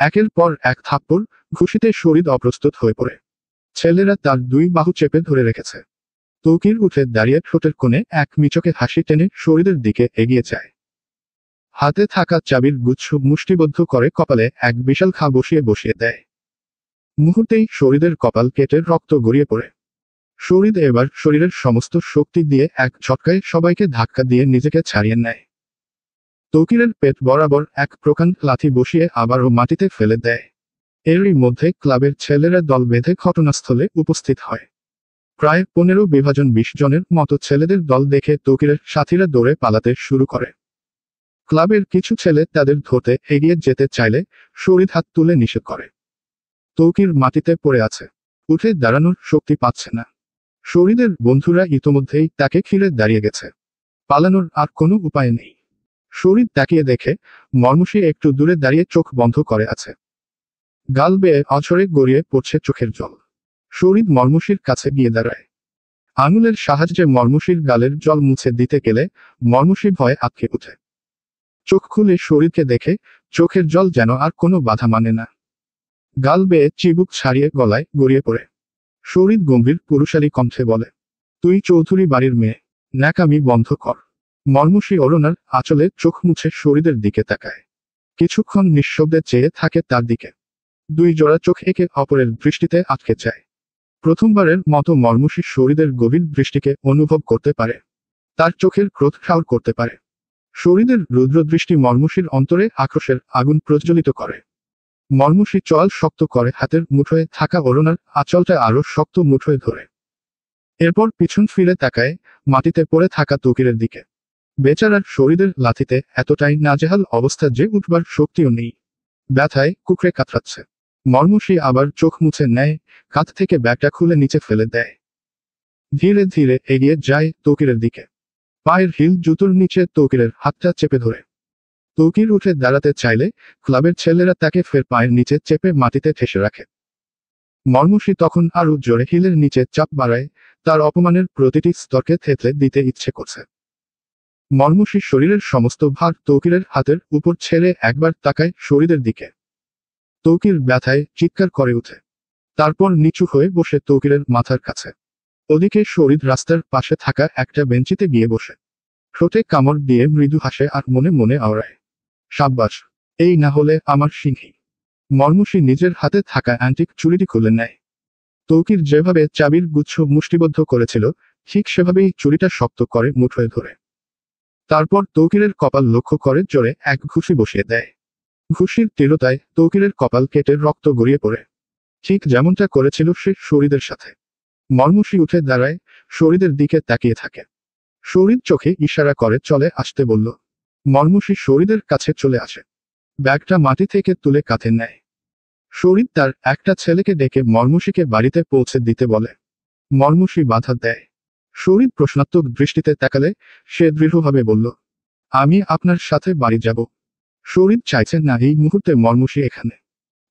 একের পর এক থাপ্পড়, ঘুষিতে শরীর অপ্রস্তুত হয়ে পড়ে। ছেলেরা তার দুই বাহু চেপে ধরে রেখেছে। তৌকির উঠে দাঁড়িয়ে ঠোঁটের কোণে এক মিচকে হাসি টেনে শরীরের দিকে এগিয়ে যায়। হাতে থাকা চাবির গুচ্ছ মুষ্টিবদ্ধ করে কপালে এক বিশাল ঘা বসিয়ে বসিয়ে দেয়। মুহূর্তেই শরীরের কপাল কেটে রক্ত গড়িয়ে পড়ে। শরীর এবার শরীরের সমস্ত শক্তি দিয়ে এক ঝটকায় সবাইকে ধাক্কা দিয়ে নিজেকে ছাড়িয়ে নেয়। তৌকিরের পেট বরাবর এক প্রকাণ্ড লাথি বসিয়ে আবারও মাটিতে ফেলে দেয়। এরই মধ্যে ক্লাবের ছেলেরা দল বেঁধে ঘটনাস্থলে উপস্থিত হয়। প্রায় 15 বিভাজন 20 জনের মতো ছেলেদের দল দেখে তৌকিরের সাথীরা দৌড়ে পালাতে শুরু করে। ক্লাবের কিছু ছেলে তাদের ধরতে এগিয়ে যেতে চাইলে শরীর হাত তুলে নিষেধ করে। তৌকির মাটিতে পড়ে আছে, উঠে দাঁড়ানোর শক্তি পাচ্ছে না। শরীরের বন্ধুরা ইতোমধ্যেই তাকে ঘিরে দাঁড়িয়ে গেছে। পালানোর আর কোনো উপায় নেই। শরীর তাকিয়ে দেখে মর্মুষী একটু দূরে দাঁড়িয়ে চোখ বন্ধ করে আছে। গাল বেয়ে অঝরে গড়িয়ে পড়ছে চোখের জল। শরীর মর্মুষীর কাছে গিয়ে দাঁড়ায়। আঙুলের সাহায্যে মর্মুষীর গালের জল মুছে দিতে গেলে মর্মুষী ভয়ে আটকে ওঠে। চোখ খুলে শরীরকে দেখে চোখের জল যেন আর কোনো বাধা মানে না। গাল বেয়ে চিবুক ছাড়িয়ে গলায় গড়িয়ে পড়ে। শরীর গম্ভীর পুরুষালী কণ্ঠে বলে, তুই চৌধুরী বাড়ির মেয়ে, ন্যাকামি বন্ধ কর। মর্মুষী অরুণার আঁচলে চোখ মুছে শরীরের দিকে তাকায়। কিছুক্ষণ নিঃশব্দে চেয়ে থাকে তার দিকে। দুই জোড়া চোখ একে অপরের দৃষ্টিতে আটকে যায়। প্রথমবারের মতো মর্মুষী শরীরের গভীর দৃষ্টিকে অনুভব করতে পারে। তার চোখের ক্রোধ ঠাউর করতে পারে। শরীরের রুদ্র দৃষ্টি মর্মুষীর অন্তরে আক্রোশের আগুন প্রজ্বলিত করে। মর্মুষী চল শক্ত করে হাতের মুঠোয় থাকা অরুণার আঁচলটা আরো শক্ত মুঠোয় ধরে। এরপর পিছন ফিরে তাকায় মাটিতে পড়ে থাকা তৌকিরের দিকে। বেচারার শরীরের লাথিতে এতটাই নাজেহাল অবস্থা যে উঠবার শক্তিও নেই। ব্যথায় কুকড়ে কাতরাচ্ছে। মর্মুষী আবার চোখ মুছে নেয়, কাঁধ থেকে ব্যাগটা খুলে নিচে ফেলে দেয়। ধীরে ধীরে এগিয়ে যায় তৌকিরের দিকে। পায়ের হিল জুতোর নিচে তৌকিরের হাতটা চেপে ধরে। তৌকির উঠে দাঁড়াতে চাইলে ক্লাবের ছেলেরা তাকে ফের পায়ের নিচে চেপে মাটিতে ঠেসে রাখে। মর্মুষী তখন আরো জোরে হিলের নিচে চাপ বাড়ায়, তার অপমানের প্রতিটি স্তরকে থেতলে দিতে ইচ্ছে করছে। মর্মুষী শরীরের সমস্ত ভার তৌকিরের হাতের উপর ছেড়ে একবার তাকায় শরীরের দিকে। তৌকির ব্যথায় চিৎকার করে ওঠে। তারপর নিচু হয়ে বসে তৌকিরের মাথার কাছে। ওদিকে শরীর রাস্তার পাশে থাকা একটা বেঞ্চিতে গিয়ে বসে। ঠোঁটে কামড় দিয়ে মৃদু হাসে আর মনে মনে আওড়ায়, সাব্বাস, এই না হলে আমার সিংহী। মর্মুষী নিজের হাতে থাকা অ্যান্টিক চুড়িটি খুলে নেয়। তৌকির যেভাবে চাবির গুচ্ছ মুষ্টিবদ্ধ করেছিল ঠিক সেভাবেই চুড়িটা শক্ত করে মুঠোয় ধরে। তারপর তৌকিরের কপাল লক্ষ্য করে জোরে এক ঘুষি বসিয়ে দেয়। ঘুষির তীব্রতায় তৌকিরের কপাল কেটে রক্ত গড়িয়ে পড়ে, ঠিক যেমনটা করেছিল সে শরীরের সাথে। মর্মুষী উঠে দাঁড়ায়, শরীরের দিকে তাকিয়ে থাকে। শরীর চোখে ইশারা করে চলে আসতে বলল। মর্মুষী শরীরের কাছে চলে আসে। ব্যাগটা মাটি থেকে তুলে কাঁধে নেয়। শরীর তার একটা ছেলেকে ডেকে মর্মুষীকে বাড়িতে পৌঁছে দিতে বলে। মর্মুষী বাধা দেয়। শরীর প্রশ্নাত্মক দৃষ্টিতে তাকালে সে দৃঢ়ভাবে বলল, আমি আপনার সাথে বাড়ি যাব। শরীর চাইছে না এই মুহূর্তে মর্মুষী এখানে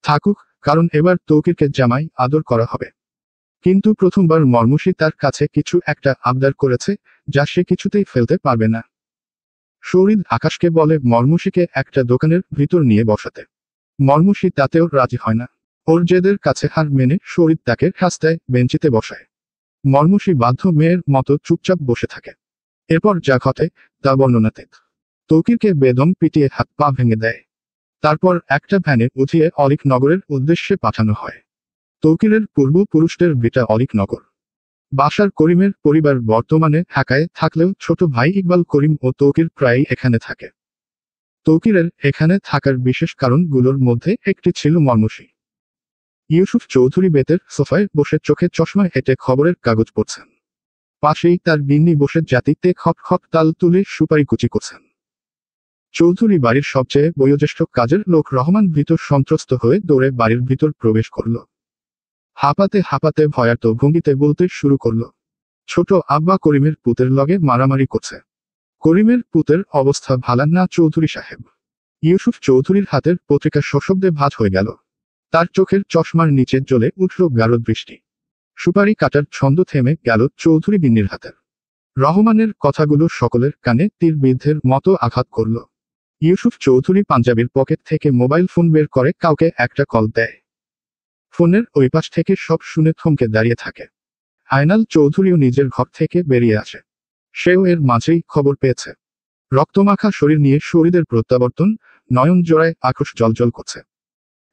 থাকুক, কারণ এবার তৌকিরকে জামাই আদর করা হবে। কিন্তু প্রথমবার মর্মুষী তার কাছে কিছু একটা আবদার করেছে যা সে কিছুতেই ফেলতে পারবে না। শরীর আকাশকে বলে মর্মুষীকে একটা দোকানের ভিতর নিয়ে বসাতে। মর্মুষী তাতেও রাজি হয় না। ওর জেদের কাছে হার মেনে শরীর তাকে রাস্তায় বেঞ্চিতে বসায়। মর্মুষী বাধ্য মেয়ের মতো চুপচাপ বসে থাকে। এরপর যা ঘটে তা বর্ণনাতীত। তৌকিরকে বেদম পিটিয়ে হাত পা ভেঙে দেয়। তারপর একটা ভ্যানে উঠিয়ে অলিক নগরের উদ্দেশ্যে পাঠানো হয়। তৌকিরের পূর্বপুরুষদের ভিটা অলিক নগর। বাশার করিমের পরিবার বর্তমানে ঢাকায় থাকলেও ছোট ভাই ইকবাল করিম ও তৌকির প্রায়ই এখানে থাকে। তৌকিরের এখানে থাকার বিশেষ কারণগুলোর মধ্যে একটি ছিল মর্মসী। ইউসুফ চৌধুরী বেতের সোফায় বসে চোখে চশমা হেঁটে খবরের কাগজ পড়ছেন। পাশেই তার গিন্নি বসে জাতিতে খপ খপ তাল তুলে সুপারি কুচি করছেন। চৌধুরী বাড়ির সবচেয়ে বয়োজ্যেষ্ঠ কাজের লোক রহমান ভীত সন্ত্রস্ত হয়ে দৌড়ে বাড়ির ভিতর প্রবেশ করল। হাঁপাতে হাঁপাতে ভয়ার্ত ভঙ্গিতে বলতে শুরু করল, ছোট আব্বা করিমের পুতের লগে মারামারি করছে। করিমের পুতের অবস্থা ভালা না চৌধুরী সাহেব। ইউসুফ চৌধুরীর হাতের পত্রিকা সশব্দে ভাঁজ হয়ে গেল। তার চোখের চশমার নিচে জ্বলে উঠল গাঢ় দৃষ্টি। সুপারি কাটার ছন্দ থেমে গেল চৌধুরী গিন্নির হাতের। রহমানের কথাগুলো সকলের কানে তীর বিদ্ধের মতো আঘাত করল। ইউসুফ চৌধুরী পাঞ্জাবির পকেট থেকে মোবাইল ফোন বের করে কাউকে একটা কল দেয়। ফোনের ওই পাশ থেকে সব শুনে থমকে দাঁড়িয়ে থাকে। আয়নাল চৌধুরীও নিজের ঘর থেকে বেরিয়ে আসে। সেও এর মাঝেই খবর পেয়েছে। রক্তমাখা শরীর নিয়ে শরীরের প্রত্যাবর্তন, নয়ন জোড়ায় আক্রোশ জ্বলজ্বল করছে।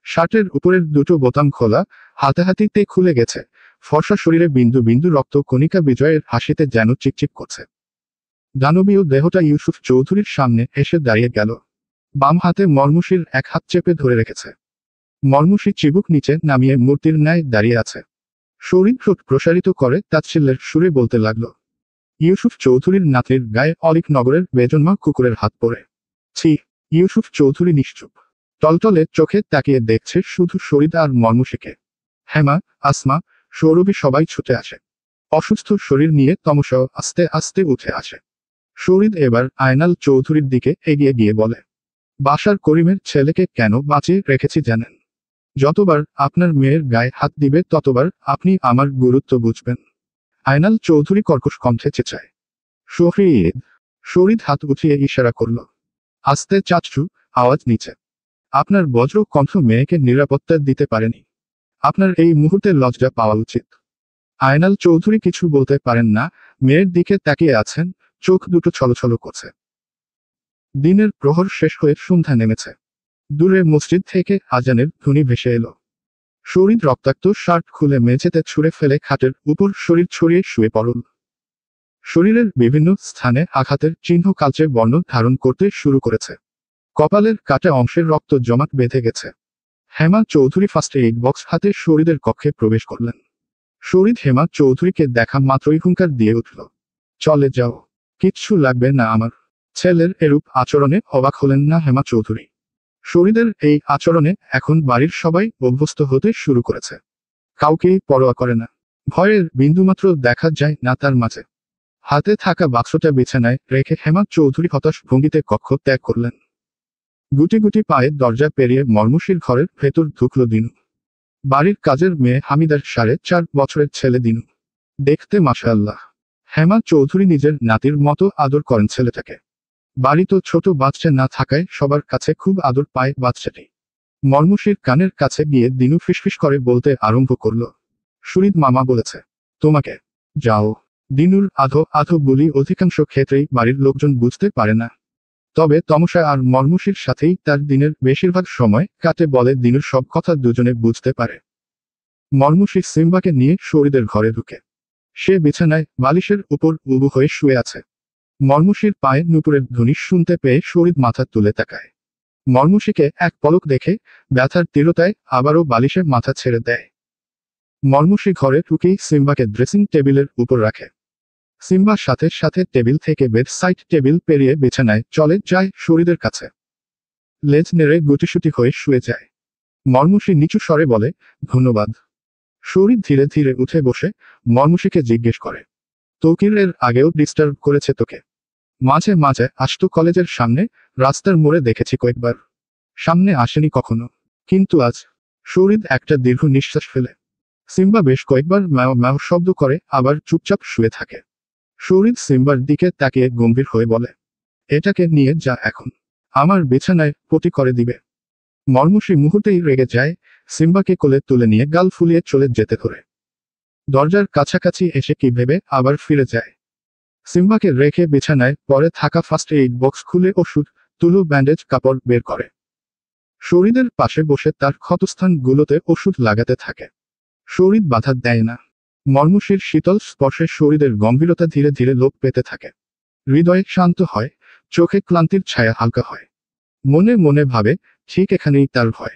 শার্টের উপরের দুটো বোতাম খোলা, হাতাহাতিতে খুলে গেছে। ফর্সা শরীরে বিন্দু বিন্দু রক্ত কণিকা বিজয়ের হাসিতে যেন চিকচিক করছে। দানবীয় দেহটা ইউসুফ চৌধুরীর সামনে এসে দাঁড়িয়ে গেল। বাম হাতে মর্মসীর এক হাত চেপে ধরে রেখেছে। মর্মসী চিবুক নিচে নামিয়ে মূর্তির ন্যায় দাঁড়িয়ে আছে। শরীর ঠোঁট প্রসারিত করে তাচ্ছিল্যের সুরে বলতে লাগল, ইউসুফ চৌধুরীর নাতির গায়ে অলিক নগরের বেজন্মা কুকুরের হাত পড়ে। ছি! ইউসুফ চৌধুরী নিশ্চুপ। টলটলে চোখে তাকিয়ে দেখছে শুধু শরীর আর মর্মসীকে। হেমা, আসমা, সৌরভী সবাই ছুটে আসে। অসুস্থ শরীর নিয়ে তমসাও আস্তে আস্তে উঠে আসে। শরীর এবার আয়নাল চৌধুরীর দিকে এগিয়ে গিয়ে বলে, বাসার করিমের ছেলেকে কেন বাঁচিয়ে রেখেছি জানেন? যতবার আপনার মেয়ের গায়ে হাত দিবে ততবার আপনি আমার গুরুত্ব বুঝবেন। আয়নাল চৌধুরী কর্কশ কণ্ঠে চেঁচায়, শহীদ! শরীর হাত উঠিয়ে ইশারা করল। আস্তে চাচু, আওয়াজ নিচে। আপনার বজ্র কণ্ঠ মেয়েকে নিরাপত্তা দিতে পারেনি। আপনার এই মুহূর্তে লজ্জা পাওয়া উচিত। আয়নাল চৌধুরী কিছু বলতে পারেন না, মেয়ের দিকে তাকিয়ে আছেন, চোখ দুটো ছলছল করছে। দিনের প্রহর শেষ হয়ে সন্ধ্যা নেমেছে। দূরে মসজিদ থেকে আজানের ধ্বনি ভেসে এলো। শরীর রক্তাক্ত শার্ট খুলে মেঝেতে ছুঁড়ে ফেলে খাটের উপর শরীর ছড়িয়ে শুয়ে পড়ল। শরীরের বিভিন্ন স্থানে আঘাতের চিহ্ন কালচে বর্ণ ধারণ করতে শুরু করেছে। কপালের কাটা অংশের রক্ত জমাট বেঁধে গেছে। Hema Chowdhury first aid box হাতে শরীরের কক্ষে প্রবেশ করলেন। শরীর হেমা চৌধুরীকে দেখা মাত্রই হুঙ্কার দিয়ে উঠল, চলে যাও, কিচ্ছু লাগবে না আমার। ছেলের এরূপ আচরণে অবাক হলেন না হেমা চৌধুরী। শরীরের এই আচরণে এখন বাড়ির সবাই অভ্যস্ত হতে শুরু করেছে। কাউকেই পরোয়া করে না। ভয়ের বিন্দুমাত্র দেখা যায় না তার মাঝে। হাতে থাকা বাক্সটা বিছানায় রেখে হেমা চৌধুরী হতাশ ভঙ্গিতে কক্ষ ত্যাগ করলেন। গুটি গুটি পায়ে দরজা পেরিয়ে মর্মসীর ঘরের ভেতর ঢুকল দিনু। বাড়ির কাজের মেয়ে হামিদার 4.5 বছরের ছেলে দিনু। দেখতে মাশাআল্লাহ। হেমা চৌধুরী নিজের নাতির মতো আদর করেন ছেলেটাকে। বাড়িতে ছোট বাচ্চা না থাকায় সবার কাছে খুব আদর পায় বাচ্চাটি। মর্মসীর কানের কাছে গিয়ে দিনু ফিসফিস করে বলতে আরম্ভ করল, সুরিদ মামা বলেছে তোমাকে, যাও। দিনুর আধো আধো বলি অধিকাংশ ক্ষেত্রেই বাড়ির লোকজন বুঝতে পারে না। তবে তমসা আর মর্মসীর সাথেই তার দিনের বেশিরভাগ সময় কাটে বলে দিনুর সব কথা দুজনে বুঝতে পারে। মর্মসী সিম্বাকে নিয়ে শরীরের ঘরে ঢুকে। সে বিছানায় বালিশের উপর উবু হয়ে শুয়ে আছে। মর্মসীর পায়ে নুপুরের ধ্বনি শুনতে পেয়ে শরীর মাথা তুলে তাকায়। মর্মসীকে এক পলক দেখে ব্যথার তীব্রতায় আবারও বালিশে মাথা ছেড়ে দেয়। মর্মসী ঘরে ঢুকেই সিম্বাকে ড্রেসিং টেবিলের উপর রাখে। সিম্বার সাথে সাথে টেবিল থেকে বেড সাইড টেবিল পেরিয়ে বিছানায় চলে যায় শরীরের কাছে। লেজ নেড়ে গুটিসুটি হয়ে শুয়ে যায়। মর্মসী নিচু স্বরে বলে, ধন্যবাদ। শরীর ধীরে ধীরে উঠে বসে মর্মসীকে জিজ্ঞেস করে, তৌকিরের আগেও ডিস্টার্ব করেছে তোকে? মাঝে মাঝে আসতো কলেজের সামনে, রাস্তার মোড়ে দেখেছি কয়েকবার। সামনে আসেনি কখনো, কিন্তু আজ। শরীর একটা দীর্ঘ নিঃশ্বাস ফেলে। সিম্বা বেশ কয়েকবার ম্যাও ম্যাও শব্দ করে আবার চুপচাপ শুয়ে থাকে। শরীর সিম্বার দিকে তাকিয়ে গম্ভীর হয়ে বলে, এটাকে নিয়ে যা এখন, আমার বিছানায় পটি করে দিবে। মর্মসী মুহূর্তেই রেগে যায়, সিম্বাকে কোলে তুলে নিয়ে গাল ফুলিয়ে চলে যেতে ধরে। দরজার কাছাকাছি এসে কি ভেবে আবার ফিরে যায়। সিম্বাকে রেখে বিছানায় পরে থাকা ফার্স্ট এইড বক্স খুলে ওষুধ, তুলো, ব্যান্ডেজ, কাপড় বের করে। শরীরের পাশে বসে তার ক্ষতস্থানগুলোতে ওষুধ লাগাতে থাকে। শরীর বাধা দেয় না। মর্মসীর শীতল স্পর্শে শরীরের গম্ভীরতা ধীরে ধীরে লোপ পেতে থাকে। হৃদয় শান্ত হয়, চোখে ক্লান্তির ছায়া হালকা হয়। মনে মনে ভাবে, ঠিক এখানেই তার ভয়।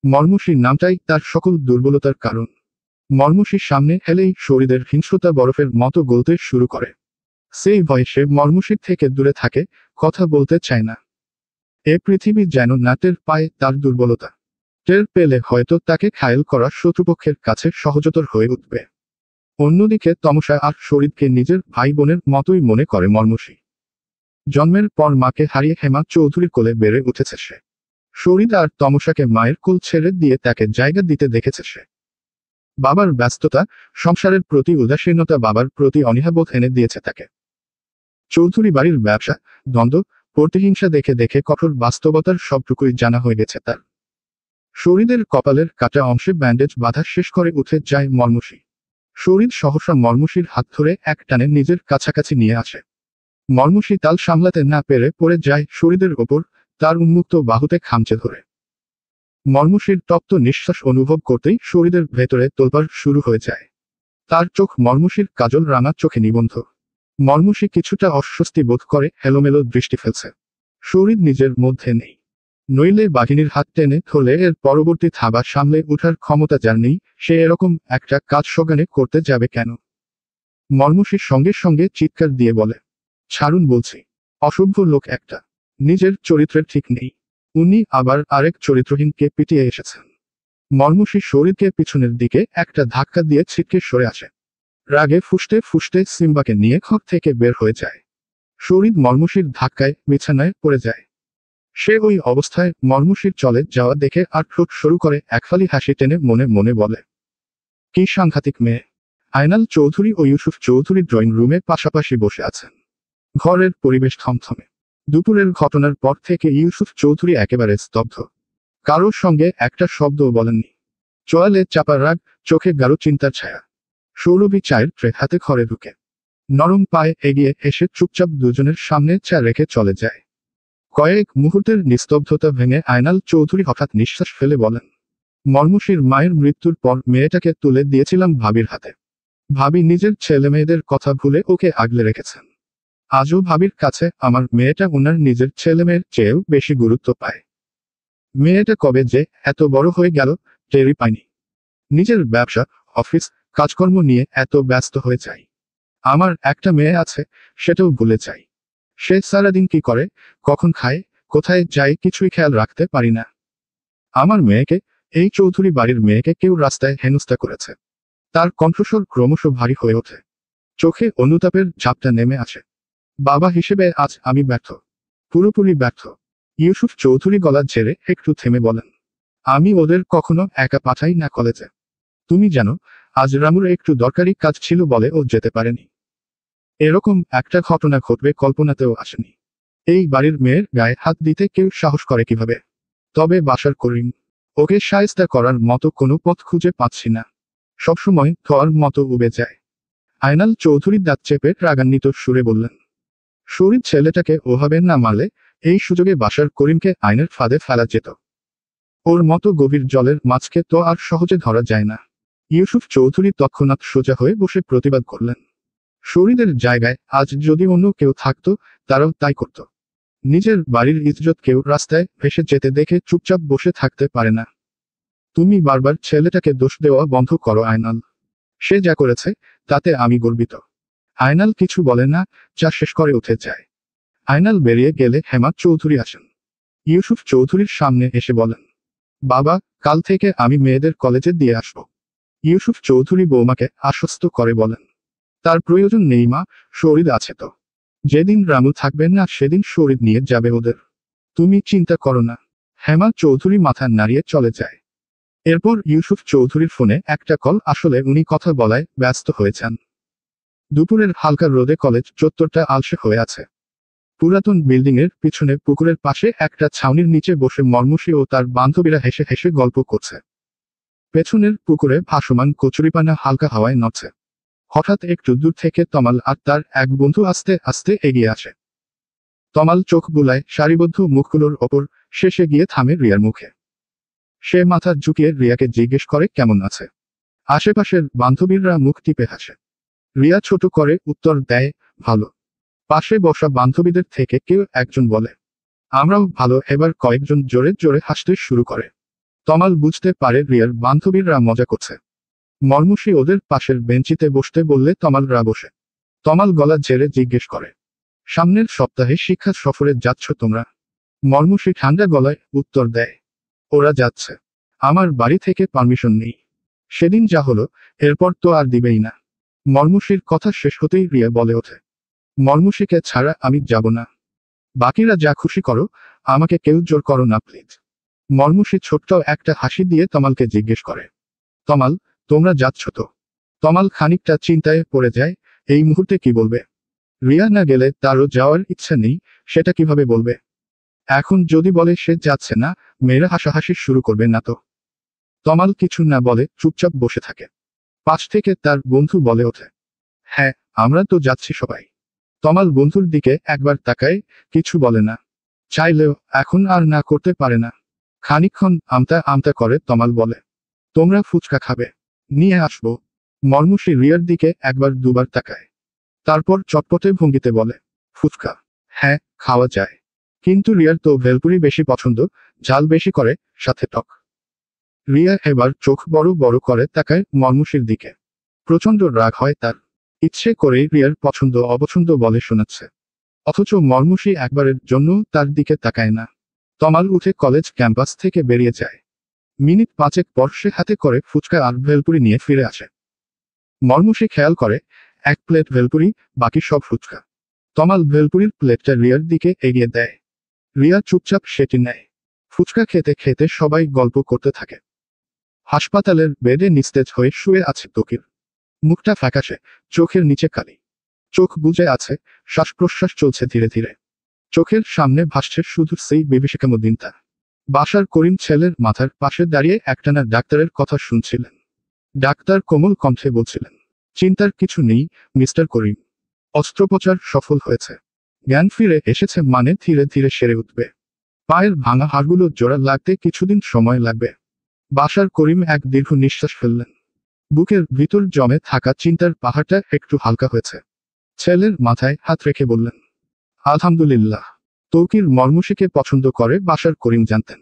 মর্মুষী নামটাই তার সকল দুর্বলতার কারণ। মর্মুষীর সামনে হেলেই শরীরের হিংস্রতা বরফের মতো গলতে শুরু করে। সেই ভয়ে সে মর্মুষীর থেকে দূরে থাকে, কথা বলতে চায় না। এ পৃথিবী যেন না টের পায় তার দুর্বলতা। টের পেলে হয়তো তাকে ঘায়েল করা শত্রুপক্ষের কাছে সহজতর হয়ে উঠবে। অন্যদিকে তমসা আর শরীরকে নিজের ভাই বোনের মতোই মনে করে মর্মুষী। জন্মের পর মাকে হারিয়ে হেমা চৌধুরীর কোলে বেড়ে উঠেছে সে। শরীর আর তমসাকে মায়ের কোল ছেড়ে দিয়ে তাকে জায়গা দিতে দেখেছে সে। বাবার ব্যস্ততা, সংসারের প্রতি উদাসীনতা বাবার প্রতি অনীহাবোধ এনে দিয়েছে তাকে। চৌধুরী বাড়ির ব্যবসা, দ্বন্দ্ব, প্রতিহিংসা দেখে দেখে কঠোর বাস্তবতার সবটুকুই জানা হয়ে গেছে তার। শরীরের কপালের কাটা অংশে ব্যান্ডেজ বাঁধা শেষ করে উঠে যায় মর্মুষী। শরীর সহসা মর্মুষীর হাত ধরে এক টানে নিজের কাছাকাছি নিয়ে আসে। মর্মুষী তাল সামলাতে না পেরে পড়ে যায় শরীরের ওপর, তার উন্মুক্ত বাহুতে খামচে ধরে। মর্মুষীর তপ্ত নিঃশ্বাস অনুভব করতেই শরীরের ভেতরে তোলপাড় শুরু হয়ে যায়। তার চোখ মর্মুষীর কাজল রাঙা চোখে নিবন্ধ। মর্মুষী কিছুটা অস্বস্তি বোধ করে, এলোমেলো দৃষ্টি ফেলছে। শরীর নিজের মধ্যে নেই। নইলে বাঘিনীর হাত টেনে ধরলে এর পরবর্তী থাবা সামলে উঠার ক্ষমতা যার নেই, সে এরকম একটা কাজ সগানে করতে যাবে কেন? মর্মুষীর সঙ্গে সঙ্গে চিৎকার দিয়ে বলে, ছাড়ুন বলছি। অসভ্য লোক একটা। নিজের চরিত্রের ঠিক নেই। উনি আবার আরেক চরিত্রহীনকে পিটিয়ে এসেছেন। মর্মুষী শরীরকে পিছনের দিকে একটা ধাক্কা দিয়ে ছিটকে সরে আসে। রাগে ফুঁসতে ফুঁসতে সিম্বাকে নিয়ে ঘর থেকে বের হয়ে যায়। শরীর মর্মুষীর ধাক্কায় বিছানায় পড়ে যায়। সে ওই অবস্থায় মর্মুষীর চলে যাওয়া দেখে আর ঠোঁট শুরু করে একফালি হাসি টেনে মনে মনে বলে, কি সাংঘাতিক মেয়ে। আয়নাল চৌধুরী ও ইউসুফ চৌধুরী ড্রয়িং রুমে পাশাপাশি বসে আছেন। ঘরের পরিবেশ থমথমে। দুপুরের ঘটনার পর থেকে ইউসুফ চৌধুরী একেবারে স্তব্ধ। কারোর সঙ্গে একটা শব্দও বলেননি। চোয়ালে চাপা রাগ, চোখে গাঢ় চিন্তার ছায়া। সৌরভী চায়ের ট্রে হাতে ঘরে ঢুকে নরম পায়ে এগিয়ে এসে চুপচাপ দুজনের সামনে চা রেখে চলে যায়। কয়েক মুহূর্তের নিস্তব্ধতা ভেঙে আয়নাল চৌধুরী হঠাৎ নিঃশ্বাস ফেলে বলেন, মর্মুষীর মায়ের মৃত্যুর পর মেয়েটাকে তুলে দিয়েছিলাম ভাবির হাতে। ভাবি নিজের ছেলে মেয়েদের কথা ভুলে ওকে আগলে রেখেছেন। আজও ভাবির কাছে আমার মেয়েটা ওনার নিজের ছেলে মেয়ের চেয়েও বেশি গুরুত্ব পায়। মেয়েটা কবে যে এত বড় হয়ে গেল টেরই পাইনি। নিজের ব্যবসা, অফিস, কাজকর্ম নিয়ে এত ব্যস্ত হয়ে যায়। আমার একটা মেয়ে আছে, সেটাও ভুলে যাই। সে সারাদিন কি করে, কখন খায়, কোথায় যায় কিছুই খেয়াল রাখতে পারি না। আমার মেয়েকে, এই চৌধুরী বাড়ির মেয়েকে কেউ রাস্তায় হেনস্থা করেছে। তার কণ্ঠস্বর ক্রমশ ভারী হয়ে ওঠে। চোখে অনুতাপের ঝাপটা নেমে আসে। বাবা হিসেবে আজ আমি ব্যর্থ, পুরোপুরি ব্যর্থ। ইউসুফ চৌধুরী গলা ঝেড়ে একটু থেমে বলেন, আমি ওদের কখনো একা পাঠাই না কলেজে। তুমি জানো, আজ রামুর একটু দরকারি কাজ ছিল বলে ও যেতে পারেনি। এরকম একটা ঘটনা ঘটবে কল্পনাতেও আসেনি। এই বাড়ির মেয়ের গায়ে হাত দিতে কেউ সাহস করে কিভাবে? তবে বাসার করিম, ওকে শায়েস্তা করার মতো কোনো পথ খুঁজে পাচ্ছি না। সবসময় ধোয়ার মতো উবে যায়। আয়নাল চৌধুরী দাঁত চেপে রাগান্বিত সুরে বললেন, শরীর ছেলেটাকে ওভাবে না মারলে এই সুযোগে বাসার করিমকে আইনের ফাঁদে ফেলা যেত। ওর মতো গভীর জলের মাছকে তো আর সহজে ধরা যায় না। ইউসুফ চৌধুরী তৎক্ষণাৎ সোজা হয়ে বসে প্রতিবাদ করলেন, শরীরের জায়গায় আজ যদি অন্য কেউ থাকতো, তারাও তাই করত। নিজের বাড়ির ইজ্জত কেউ রাস্তায় ভেসে যেতে দেখে চুপচাপ বসে থাকতে পারে না। তুমি বারবার ছেলেটাকে দোষ দেওয়া বন্ধ করো আয়নাল। সে যা করেছে তাতে আমি গর্বিত। আয়নাল কিছু বলে না, চা শেষ করে উঠে যায়। আয়নাল বেরিয়ে গেলে হেমা চৌধুরী আসেন। ইউসুফ চৌধুরীর সামনে এসে বলেন, বাবা, কাল থেকে আমি মেয়েদের কলেজে দিয়ে আসব। ইউসুফ চৌধুরী বৌমাকে আশ্বস্ত করে বলেন, তার প্রয়োজন নেই মা, শরীর আছে তো। যেদিন রামু থাকবেন না সেদিন শরীর নিয়ে যাবে ওদের। তুমি চিন্তা করো না। হেমা চৌধুরী মাথা নাড়িয়ে চলে যায়। এরপর ইউসুফ চৌধুরীর ফোনে একটা কল আসলে উনি কথা বলায় ব্যস্ত হয়েছেন। দুপুরের হালকা রোদে কলেজ চত্বরটা আলসে হয়ে আছে। পুরাতন বিল্ডিং এর পিছনে পুকুরের পাশে একটা ছাউনির নিচে বসে মর্মুষী ও তার বান্ধবীরা হেসে হেসে গল্প করছে। পেছনের পুকুরে ভাসমান কচুরিপানা হালকা হাওয়ায় নড়ছে। হঠাৎ একটু দূর থেকে তমাল আর তার এক বন্ধু আস্তে আস্তে এগিয়ে আসে। তমাল চোখ বুলায় সারিবদ্ধ মুখগুলোর ওপর, শেষে গিয়ে থামে রিয়ার মুখে। সে মাথা ঝুঁকিয়ে রিয়াকে জিজ্ঞেস করে কেমন আছে। আশেপাশের বান্ধবীরা মুখ টিপে হাসে। রিয়া ছোট করে উত্তর দেয়, ভালো। পাশে বসা বান্ধবীদের থেকে কেউ একজন বলে, আমরাও ভালো। এবার কয়েকজন জোরে জোরে হাসতে শুরু করে। তমাল বুঝতে পারে রিয়ার বান্ধবীরা মজা করছে। মর্মুষী ওদের পাশের বেঞ্চিতে বসতে বললে তমালরা বসে। তমাল গলা ঝেড়ে জিজ্ঞেস করে, সামনের সপ্তাহে শিক্ষা সফরে যাচ্ছ তোমরা? মর্মুষী ঠান্ডা গলায় উত্তর দেয়, ওরা যাচ্ছে। আমার বাড়ি থেকে পারমিশন নেই। সেদিন যা হলো, এরপর তো আর দিবেই না। মর্মুষীর কথা শেষ হতেই রিয়া বলে ওঠে, মর্মুষীকে ছাড়া আমি যাব না। বাকিরা যা খুশি করো, আমাকে কেউ জোর করো না প্লিজ। মর্মুষী ছোট্ট একটা হাসি দিয়ে তমালকে জিজ্ঞেস করে, তমাল, তোমরা যাচ্ছ তো? তমাল খানিকটা চিন্তায় পড়ে যায়, এই মুহূর্তে কি বলবে। রিয়া না গেলে তারও যাওয়ার ইচ্ছা নেই, সেটা কিভাবে বলবে। এখন যদি বলে সে যাচ্ছে না, মেয়েরা হাসাহাসি শুরু করবে না তো। তমাল কিছু না বলে চুপচাপ বসে থাকে। পাশ থেকে তার বন্ধু বলে ওঠে, হ্যাঁ, আমরা তো যাচ্ছি সবাই। তমাল বন্ধুর দিকে একবার তাকায়, কিছু বলে না। চাইলেও এখন আর না করতে পারে না। খানিকক্ষণ আমতা আমতা করে তমাল বলে, তোমরা ফুচকা খাবে? নিয়ে আসবো। মর্মুষী রিয়ার দিকে একবার দুবার তাকায়। তারপর চটপটে ভঙ্গিতে বলে, ফুচকা? হ্যাঁ, খাওয়া যায়। কিন্তু রিয়ার তো ভেলপুরি বেশি পছন্দ, ঝাল বেশি করে, সাথে টক। রিয়া এবার চোখ বড় বড় করে তাকায় মর্মুষীর দিকে। প্রচন্ড রাগ হয় তার। ইচ্ছে করেই রিয়ার পছন্দ অপছন্দ বলে শোনাচ্ছে। অথচ মর্মুষী একবারের জন্য তার দিকে তাকায় না। তমাল উঠে কলেজ ক্যাম্পাস থেকে বেরিয়ে যায়। মিনিট পাঁচেক পর সে হাতে করে ফুচকা আর ভেলপুরি নিয়ে ফিরে আসে। মর্মুষী খেয়াল করে, এক প্লেট ভেলপুরি, বাকি সব ফুচকা। তমাল ভেলপুরির প্লেটটা রিয়ার দিকে এগিয়ে দেয়। রিয়া চুপচাপ সেটি নেয়। ফুচকা খেতে খেতে সবাই গল্প করতে থাকে। হাসপাতালের বেডে নিস্তেজ হয়ে শুয়ে আছে তকির। মুখটা ফ্যাকাশে, চোখের নিচে কালি। চোখ বুজে আছে, শ্বাস প্রশ্বাস চলছে ধীরে ধীরে। চোখের সামনে ভাসছে শুধু সেই বিভীষিকামদিনটা। বাসার করিম ছেলের মাথার পাশে দাঁড়িয়ে একটানা ডাক্তারের কথা শুনছিলেন। ডাক্তার কোমল কণ্ঠে বলছিলেন, চিন্তার কিছু নেই মিস্টার করিম। অস্ত্রোপচার সফল হয়েছে। জ্ঞান ফিরে এসেছে, মানে ধীরে ধীরে সেরে উঠবে। পায়ের ভাঙা হাড়গুলো জোড়া লাগতে কিছুদিন সময় লাগবে। বাসার করিম এক দীর্ঘ নিঃশ্বাস ফেললেন। বুকের ভিতর জমে থাকা চিন্তার পাহাড়টা একটু হালকা হয়েছে। ছেলের মাথায় হাত রেখে বললেন, আলহামদুলিল্লাহ। তৌকির মর্মুষীকে পছন্দ করে বাসার করিম জানতেন।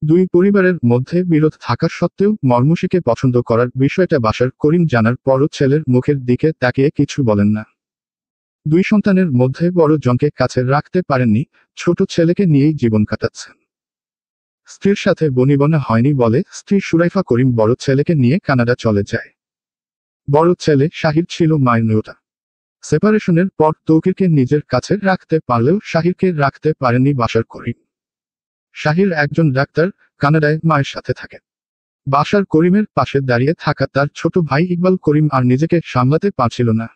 দুই পরিবারের মধ্যে বিরোধ থাকা সত্ত্বেও মর্মুষীকে পছন্দ করার বিষয়টা বাসার করিম জানার পরও ছেলের মুখের দিকে তাকিয়ে কিছু বলেন না। দুই সন্তানের মধ্যে বড় জনকে কাছে রাখতে পারেননি, ছোট ছেলেকে নিয়েই জীবন কাটাচ্ছেন। স্ত্রীর সাথে বনিবনা হয়নি বলে স্ত্রী সুরাইফা করিম বড় ছেলেকে নিয়ে কানাডা চলে যায়। বড় ছেলে শাহির ছিল মায়ের নেওতা। সেপারেশনের পর তৌকিরকে নিজের কাছে রাখতে পারলেও শাহিরকে রাখতে পারেননি বাসার করিম। শাহির একজন ডাক্তার, কানাডায় মায়ের সাথে থাকে। বাসার করিমের পাশে দাঁড়িয়ে থাকা তার ছোট ভাই ইকবাল করিম আর নিজেকে সামলাতে পারছিল না।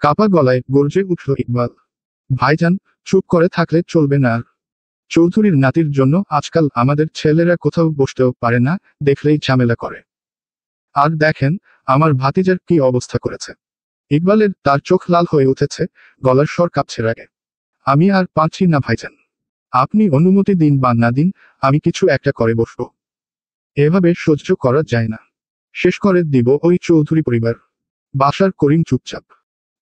কাপা গলায় গর্জে উঠল ইকবাল, ভাইজান, চুপ করে থাকলে চলবে না। চৌধুরীর নাতির জন্য আজকাল আমাদের ছেলেরা কোথাও বসতেও পারে না, দেখলেই ঝামেলা করে। আর দেখেন আমার ভাতিজার কি অবস্থা করেছে। ইকবালের তার চোখ লাল হয়ে উঠেছে, গলার স্বর কাঁপছে রাগে। আমি আর পারছি না ভাইজান। আপনি অনুমতি দিন বা না দিন, আমি কিছু একটা করে বসব। এভাবে সহ্য করা যায় না। শেষ করে দিব ওই চৌধুরী পরিবার। বাসার করিম চুপচাপ।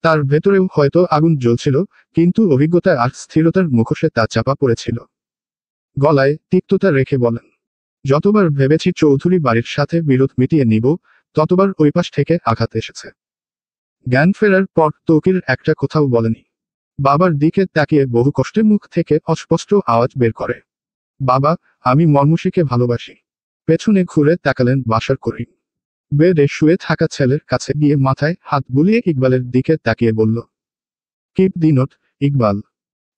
তার ভেতরেও হয়তো আগুন জ্বলছিল, কিন্তু অভিজ্ঞতা আর স্থিরতার মুখোশে তা চাপা পড়েছিল। গলায় তিক্ততা রেখে বলেন, যতবার ভেবেছি চৌধুরী বাড়ির সাথে বিরোধ মিটিয়ে নিব, ততবার ওই পাশ থেকে আঘাত এসেছে। জ্ঞান ফেরার পর তৌকির একটা কোথাও বলেনি। বাবার দিকে তাকিয়ে বহু কষ্টে মুখ থেকে অস্পষ্ট আওয়াজ বের করে, বাবা, আমি মর্মুষীকে ভালোবাসি। পেছনে ঘুরে তাকালেন বাসার করিম। বেডে শুয়ে থাকা ছেলের কাছে গিয়ে মাথায় হাত বুলিয়ে ইকবালের দিকে তাকিয়ে বলল, কিপ দি নোট, ইকবাল।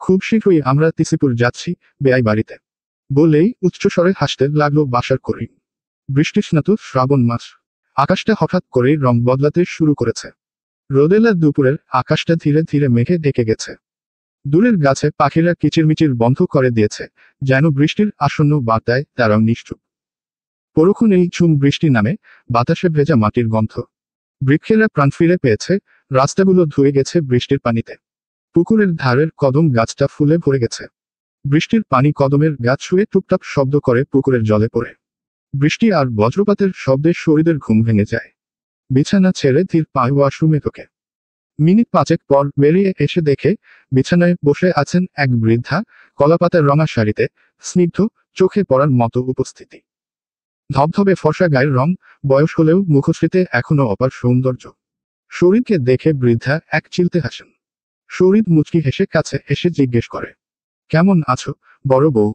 খুব শীঘ্রই আমরা তিসিপুর যাচ্ছি, বেআই বাড়িতে। বলেই উচ্চস্বরে হাসতে লাগলো বাসার করিম। বৃষ্টিস্নাত শ্রাবণ মাস। আকাশটা হঠাৎ করেই রং বদলাতে শুরু করেছে। রোদেলা দুপুরের আকাশটা ধীরে ধীরে মেঘে ঢেকে গেছে। দূরের গাছে পাখিরা কিচিরমিচির বন্ধ করে দিয়েছে, যেন বৃষ্টির আসন্ন বার্তায় তারাও নিশ্চুপ। পরক্ষণেই ঝুম বৃষ্টি নামে, বাতাসে ভেজা মাটির গন্ধ। বৃক্ষেরা প্রাণ ফিরে পেয়েছে, রাস্তাগুলো ধুয়ে গেছে বৃষ্টির পানিতে। পুকুরের ধারের কদম গাছটা ফুলে ভরে গেছে। বৃষ্টির পানি কদমের গাছ ছুঁয়ে টুপটাপ শব্দ করে পুকুরের জলে পড়ে। বৃষ্টি আর বজ্রপাতের শব্দে শরীরের ঘুম ভেঙে যায়। বিছানা ছেড়ে ধীর পায়ে ওয়াশরুমে ঢোকে। মিনিট পাঁচেক পর বেরিয়ে এসে দেখে বিছানায় বসে আছেন এক বৃদ্ধা, কলাপাতার রঙা শাড়িতে, স্নিগ্ধ চোখে পড়ার মতো উপস্থিতি। ধবধবে ফর্সা গায়ের রং, বয়স হলেও মুখশ্রীতে এখনো অপার সৌন্দর্য। শরীরকে দেখে বৃদ্ধা এক চিলতে হাসেন। শরীর মুচকি হেসে কাছে এসে জিজ্ঞেস করে, কেমন আছো বড় বউ?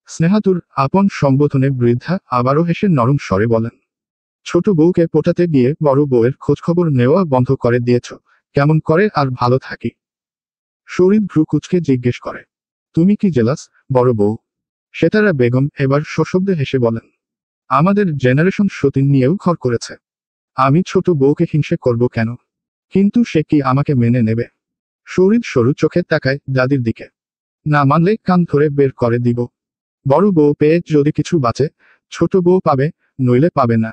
স্নেহাতুর আপন সম্বোধনে বৃদ্ধা আবারও হেসে নরম স্বরে বলেন, ছোট বউকে পোটাতে গিয়ে বড় বউয়ের খোঁজখবর নেওয়া বন্ধ করে দিয়েছ, কেমন করে আর ভালো থাকি? শরীর ভ্রু কুচকে জিজ্ঞেস করে, তুমি কি জেলাস বড় বউ? সেতারা বেগম এবার সশব্দে হেসে বলেন, আমাদের জেনারেশন সতীন নিয়েও ঘর করেছে। আমি ছোট বউকে হিংসে করব কেন? কিন্তু সে কি আমাকে মেনে নেবে? শরীর সরু চোখে তাকায় দাদির দিকে। না মানলে কান ধরে বের করে দিব। বড় বউ পেয়ে যদি কিছু বাঁচে, ছোট বউ পাবে, নইলে পাবে না।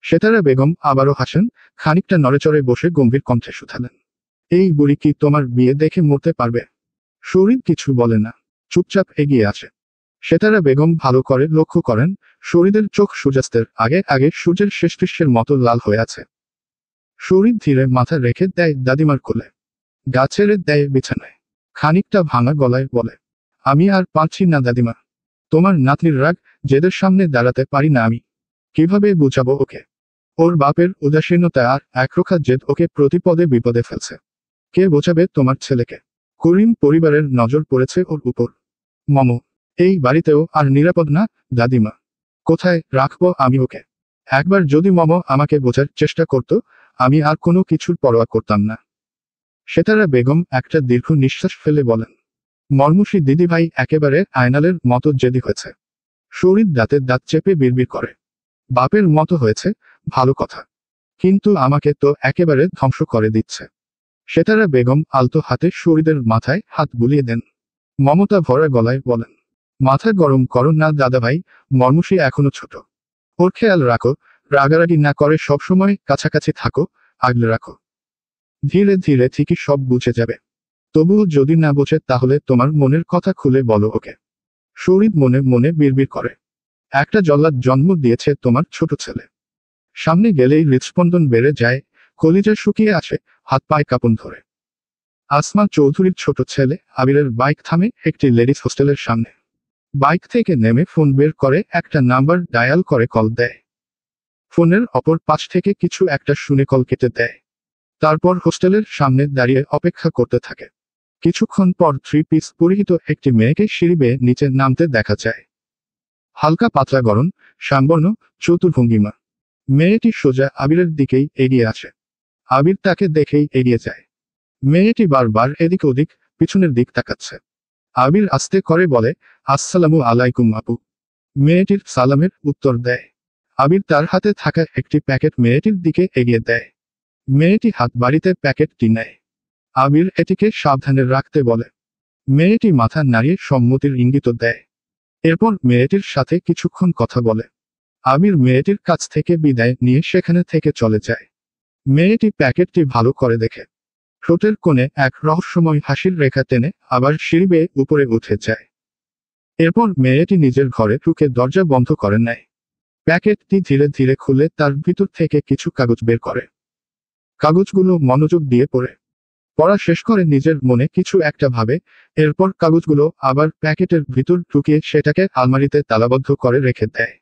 সেতারা বেগম আবারও হাসেন, খানিকটা নড়েচড়ে বসে গম্ভীর কণ্ঠে শুধালেন, এই বুড়ি কি তোমার বিয়ে দেখে মরতে পারবে? শরীর কিছু বলে না, চুপচাপ এগিয়ে আসে। সেতারা বেগম ভালো করে লক্ষ্য করেন, শরীরের চোখ সূর্যাস্তের আগে আগে সূর্যের শেষ দৃশ্যের মতো লাল হয়ে আছে। শরীর ধীরে মাথা রেখে দেয় দাদিমার কোলে, গা ছেড়ে দেয় বিছানায়। খানিকটা ভাঙা গলায় বলে, আমি আর পারছি না দাদিমা। তোমার নাতনির রাগ, জেদের সামনে দাঁড়াতে পারি না আমি। কিভাবে বুঝাবো ওকে? ওর বাপের উদাসীনতা আর একরোখা জেদ ওকে প্রতিপদে বিপদে ফেলছে। কে বোঝাবে তোমার ছেলেকে? করিম পরিবারের নজর পড়েছে ওর উপর। মম, এই বাড়িতেও আর নিরাপদ না দাদিমা। কোথায় রাখবো আমি ওকে? একবার যদি মম আমাকে বোঝার চেষ্টা করত, আমি আর কোনো কিছুর পরোয়া করতাম না। সেতারা বেগম একটা দীর্ঘ নিঃশ্বাস ফেলে বলেন, মর্মুষী দিদিভাই একেবারে আয়নালের মতো জেদি হয়েছে। শরীর দাঁতে দাঁত চেপে বিড়বিড় করে, বাপের মতো হয়েছে, ভালো কথা, কিন্তু আমাকে তো একেবারে ধ্বংস করে দিচ্ছে। সেতারা বেগম আলতো হাতে শরীরের মাথায় হাত বুলিয়ে দেন। মমতা ভরা গলায় বলেন, মাথা গরম করো না দাদাভাই, মর্মুষী এখনো ছোট। ওর খেয়াল রাখো, রাগারাগি না করে সবসময় কাছাকাছি থাকো, আগলে রাখো। ধীরে ধীরে ঠিকই সব বুঝে যাবে। তবুও যদি না বোঝে তাহলে তোমার মনের কথা খুলে বলো ওকে। শরীর মনে মনে বিড়বিড় করে, একটা জল্লাদ জন্ম দিয়েছে তোমার ছোট ছেলে। সামনে গেলেই হৃৎস্পন্দন বেড়ে যায়, কলিজা শুকিয়ে আসে, হাত পায়ে কাঁপন ধরে। আসমা চৌধুরীর ছোট ছেলে আবিরের বাইক থামে একটি লেডিস হোস্টেলের সামনে। বাইক থেকে নেমে ফোন বের করে একটা নাম্বার ডায়াল করে কল দেয়। ফোনের অপর পাশ থেকে কিছু একটা শুনে কল কেটে দেয়। তারপর হোস্টেলের সামনে দাঁড়িয়ে অপেক্ষা করতে থাকে। কিছুক্ষণ পর 3 পিস পরিহিত একটি মেয়েকে সিঁড়ি বেয়ে নিচে নামতে দেখা যায়। হালকা পাতলা গরম, শ্যামবর্ণ, চতুর্ভঙ্গিমা। মেয়েটি সোজা আবিরের দিকেই এগিয়ে আসে। আবির তাকে দেখেই এগিয়ে যায়। মেয়েটি বারবার এদিক ওদিক, পিছনের দিক তাকাচ্ছে। আবির আস্তে করে বলে, আসসালামু আলাইকুম আপু। মেয়েটির সালামের উত্তর দেয়। আবির তার হাতে থাকা একটি প্যাকেট মেয়েটির দিকে এগিয়ে দেয়। মেয়েটি হাত বাড়িতে প্যাকেটটি নেয়। আবির এটিকে সাবধানে রাখতে বলে। মেয়েটি মাথা নাড়িয়ে সম্মতির ইঙ্গিত দেয়। এরপর মেয়েটির সাথে কিছুক্ষণ কথা বলে। আবির মেয়েটির কাছ থেকে বিদায় নিয়ে সেখানে থেকে চলে যায়। মেয়েটি প্যাকেটটি ভালো করে দেখে। ঠোঁটের কোণে এক রহস্যময় হাসির রেখা টেনে আবার সিঁড়ি বেয়ে উপরে উঠে যায়। এরপর মেয়েটি নিজের ঘরে ঢুকে দরজা বন্ধ করে নেয়। প্যাকেটটি ধীরে ধীরে খুলে তার ভিতর থেকে কিছু কাগজ বের করে। কাগজগুলো মনোযোগ দিয়ে পড়া শেষ করে নিজের মনে কিছু একটা ভাবে। এরপর কাগজগুলো আবার প্যাকেটের ভিতর ঢুকিয়ে সেটাকে আলমারিতে তালাবদ্ধ করে রেখে দেয়।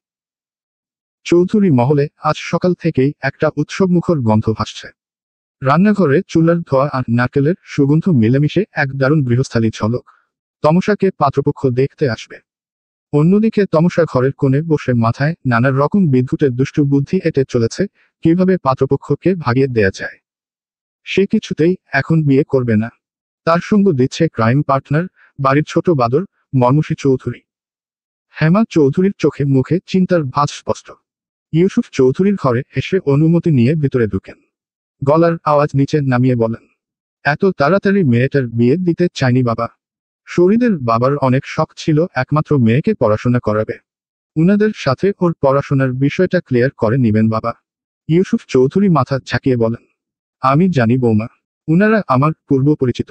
চৌধুরী মহলে আজ সকাল থেকেই একটা উৎসবমুখর গন্ধ ভাসছে। রান্নাঘরে চুলার ধোঁয়া আর নারকেলের সুগন্ধ মিলেমিশে এক দারুণ গৃহস্থালী ঝলক। তমসাকে পাত্রপক্ষ দেখতে আসবে। অন্যদিকে তমসা ঘরের কোণে বসে মাথায় নানা রকম বিদ্যুতের দুষ্টু বুদ্ধি এঁটে চলেছে, কিভাবে পাত্রপক্ষকে ভাগিয়ে দেয়া যায়। সে কিছুতেই এখন বিয়ে করবে না। তার সঙ্গ দিচ্ছে ক্রাইম পার্টনার, বাড়ির ছোট বাদর, মর্মুষী চৌধুরী। হেমা চৌধুরীর চোখে মুখে চিন্তার ভাঁজ স্পষ্ট। ইউসুফ চৌধুরীর ঘরে এসে অনুমতি নিয়ে ভিতরে ঢুকেন। গলার আওয়াজ নিচে নামিয়ে বলেন, এত তাড়াতাড়ি মেয়েটার বিয়ে দিতে চাইনি বাবা। শরীরের বাবার অনেক শখ ছিল একমাত্র মেয়েকে পড়াশোনা করাবে। উনাদের সাথে ওর পড়াশোনার বিষয়টা ক্লিয়ার করে নিবেন বাবা। ইউসুফ চৌধুরী মাথা ঝাঁকিয়ে বলেন, আমি জানি বৌমা, উনারা আমার পূর্ব পরিচিত।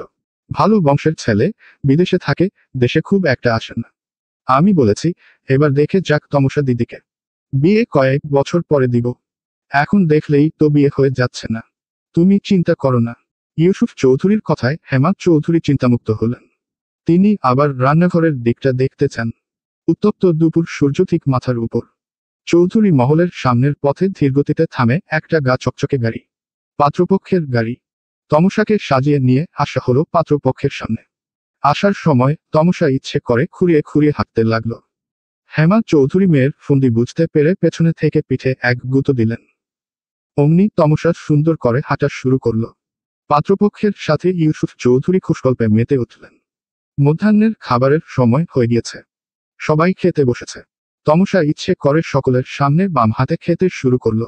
ভালো বংশের ছেলে, বিদেশে থাকে, দেশে খুব একটা আসে না। আমি বলেছি, এবার দেখে যাক তমসা দিদিকে। বিয়ে কয়েক বছর পরে দিব। এখন দেখলেই তো বিয়ে হয়ে যাচ্ছে না। তুমি চিন্তা করো না। ইউসুফ চৌধুরীর কথায় হেমা চৌধুরী চিন্তামুক্ত হলেন। তিনি আবার রান্নাঘরের দিকটা দেখতে চান। উত্তপ্ত দুপুর সূর্য ঠিক মাথার উপর। চৌধুরী মহলের সামনের পথে ধীরগতিতে থামে একটা গা চকচকে গাড়ি। পাত্রপক্ষের গাড়ি। তমসাকে সাজিয়ে নিয়ে আসা হলো পাত্রপক্ষের সামনে। আসার সময় তমসা ইচ্ছে করে খুঁড়িয়ে খুঁড়িয়ে হাঁটতে লাগলো। হেমা চৌধুরী মেয়ের ফন্দি বুঝতে পেরে পেছনে থেকে পিঠে এক গুঁতো দিলেন। অমনি তমসা সুন্দর করে হাঁটা শুরু করলো। পাত্রপক্ষের সাথে ইউসুফ চৌধুরী খুশগল্পে মেতে উঠলেন। মধ্যাহ্নের খাবারের সময় হয়ে গিয়েছে। সবাই খেতে বসেছে। তমসা ইচ্ছে করে সকলের সামনে বাম হাতে খেতে শুরু করলো।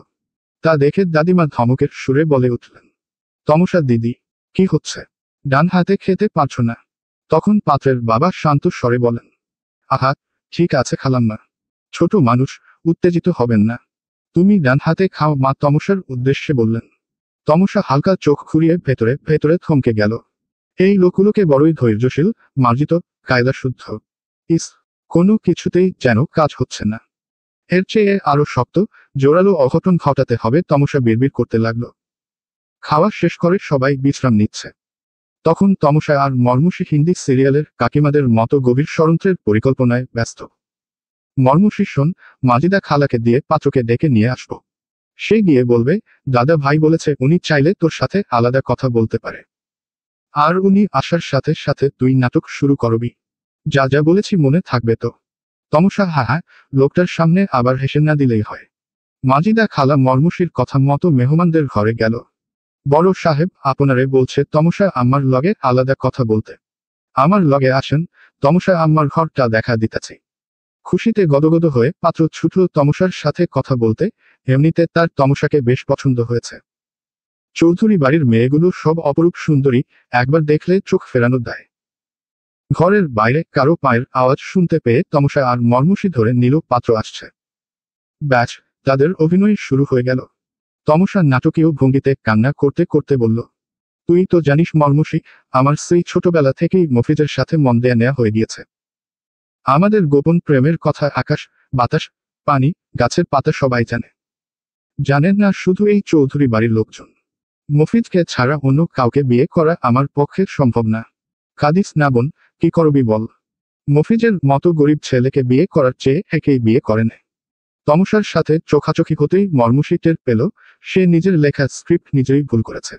তা দেখে দাদিমা ধমকের সুরে বলে উঠলেন, তমসা দিদি, কি হচ্ছে? ডান হাতে খেতে পারছো না? তখন পাত্রের বাবা শান্ত স্বরে বলেন, আহা, ঠিক আছে খালাম্মা, ছোট মানুষ, উত্তেজিত হবেন না। তুমি ডান হাতে খাও মা তমসার উদ্দেশ্যে বললেন। তমসা হালকা চোখ খুঁড়িয়ে ভেতরে ভেতরে থমকে গেল। এই লোকগুলোকে বড়ই ধৈর্যশীল, মার্জিত, কায়দা শুদ্ধ। ইস, কোনো কিছুতেই যেন কাজ হচ্ছে না। এর চেয়ে আরো শক্ত, জোরালো অঘটন ঘটাতে হবে। তমসা বিড়বিড় করতে লাগলো। খাওয়া শেষ করে সবাই বিশ্রাম নিচ্ছে। তখন তমসা আর মর্মুষী হিন্দি সিরিয়ালের কাকিমাদের মতো গভীর ষড়যন্ত্রের পরিকল্পনায় ব্যস্ত। মর্মুষী, শোন, মাজিদা খালাকে দিয়ে পাত্রকে ডেকে নিয়ে আসবো। সে গিয়ে বলবে, দাদা ভাই বলেছে উনি চাইলে তোর সাথে আলাদা কথা বলতে পারে। আর উনি আসার সাথে সাথে তুই নাটক শুরু করবি। যা যা বলেছি মনে থাকবে তো? তমসা, হ্যাঁ হ্যাঁ, লোকটার সামনে আবার হেসে না দিলেই হয়। মাজিদা খালা মর্মুষীর কথা মতো মেহমানদের ঘরে গেল। বড় সাহেব আপনারে বলছে তমসা আম্মার লগে আলাদা কথা বলতে। আমার লগে আসেন, তমসা আম্মার ঘরটা দেখা দিতেছে। খুশিতে গদগদ হয়ে পাত্র ছুটল তমসার সাথে কথা বলতে। এমনিতে তার তমসাকে বেশ পছন্দ হয়েছে। চৌধুরী বাড়ির মেয়েগুলো সব অপরূপ সুন্দরী, একবার দেখলে চোখ ফেরানো দেয়। ঘরের বাইরে কারো পায়ের আওয়াজ শুনতে পেয়ে তমসা আর মর্মুষী ধরে নিল পাত্র আসছে। ব্যাস, তাদের অভিনয় শুরু হয়ে গেল। তমসা নাটকীয় ভঙ্গিতে কান্না করতে করতে বলল, তুই তো জানিস মর্মুষী, আমার সেই ছোটবেলা থেকেই মফিজের সাথে মন দেয়া নেয়া হয়ে গিয়েছে। আমাদের গোপন প্রেমের কথা আকাশ, বাতাস, পানি, গাছের পাতা সবাই জানে। জানেন না শুধু এই চৌধুরী বাড়ির লোকজন। মফিজকে ছাড়া অন্য কাউকে বিয়ে করা আমার পক্ষে সম্ভব না। কাঁদিস না বোন, কি করবি বল? মফিজের মতো গরিব ছেলেকে বিয়ে করার চেয়ে একেই বিয়ে করে নেয়। তমসার সাথে চোখাচোখি হতেই মর্মুষী টের পেল সে নিজের লেখা স্ক্রিপ্ট নিজেই ভুল করেছে।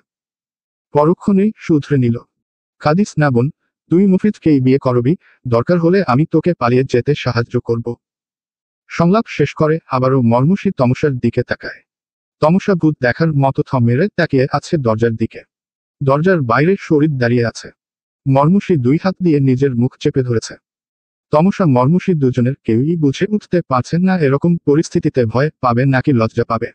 পরক্ষণেই শুধরে নিল। কাঁদিস না বোন, তুই মফিজকেই বিয়ে করবি, দরকার হলে আমি তোকে পালিয়ে যেতে সাহায্য করব। সংলাপ শেষ করে আবারও মর্মুষী তমসার দিকে তাকায়। তমসা ভূত দেখার মতো থম মেরে তাকিয়ে আছে দরজার দিকে। দরজার বাইরে শরীর দাঁড়িয়ে আছে। মর্মুষী দুই হাত দিয়ে নিজের মুখ চেপে ধরেছে। তমসা মর্মুষী দুজনের কেউই বুঝে উঠতে পারছেন না এরকম পরিস্থিতিতে ভয় পাবে নাকি লজ্জা পাবে।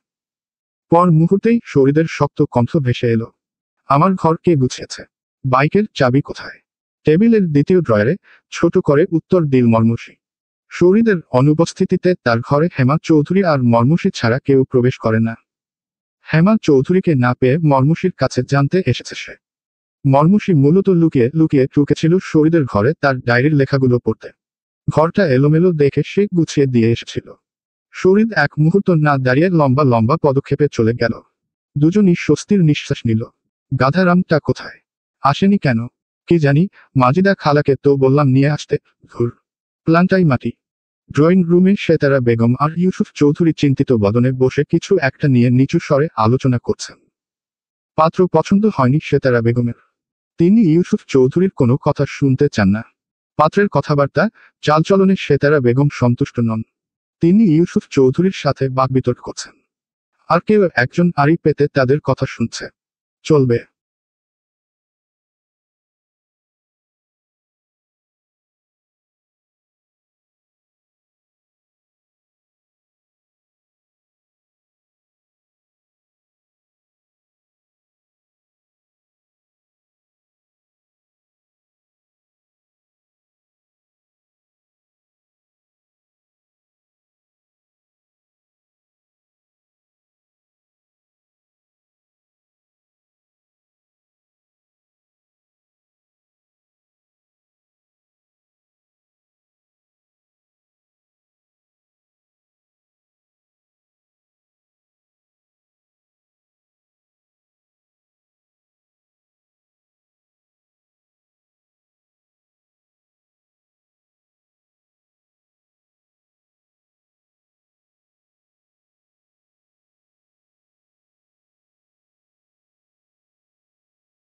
পর মুহূর্তেই শরীরের শক্ত কণ্ঠ ভেসে এলো, আমার ঘর কে গুছিয়েছে? বাইকের চাবি কোথায়? টেবিলের দ্বিতীয় ড্রয়ারে, ছোট করে উত্তর দিল মর্মুষী। শরীরের অনুপস্থিতিতে তার ঘরে হেমা চৌধুরী আর মর্মুষী ছাড়া কেউ প্রবেশ করে না। হেমা চৌধুরীকে না পেয়ে মর্মুষীর কাছে জানতে এসেছে সে। মর্মুষী মূলত লুকিয়ে লুকিয়ে ঢুকেছিল শরীরের ঘরে তার ডায়েরির লেখাগুলো পড়তে। ঘরটা এলোমেলো দেখে সে গুছিয়ে দিয়ে এসেছিল। শরীর এক মুহূর্ত না দাঁড়িয়ে লম্বা লম্বা পদক্ষেপে চলে গেল। দুজনই স্বস্তির নিঃশ্বাস নিল। গাধারামটা কোথায়? আসেনি কেন? কি জানি, মাজিদা খালাকে তো বললাম নিয়ে আসতে, ধুর, প্ল্যানটাই মাটি। ড্রয়িং রুমে সেতারা বেগম আর ইউসুফ চৌধুরী চিন্তিত বদনে বসে কিছু একটা নিয়ে নিচু স্বরে আলোচনা করছেন। পাত্র পছন্দ হয়নি সেতারা বেগমের। তিনি ইউসুফ চৌধুরীর কোনো কথা শুনতে চান না। পাত্রের কথাবার্তা, চালচলনে সেতারা বেগম সন্তুষ্ট নন। তিনি ইউসুফ চৌধুরীর সাথে বাকবিতর্ক করছেন। আর কেউ একজন আড়ি পেতে তাদের কথা শুনছে। চলবে।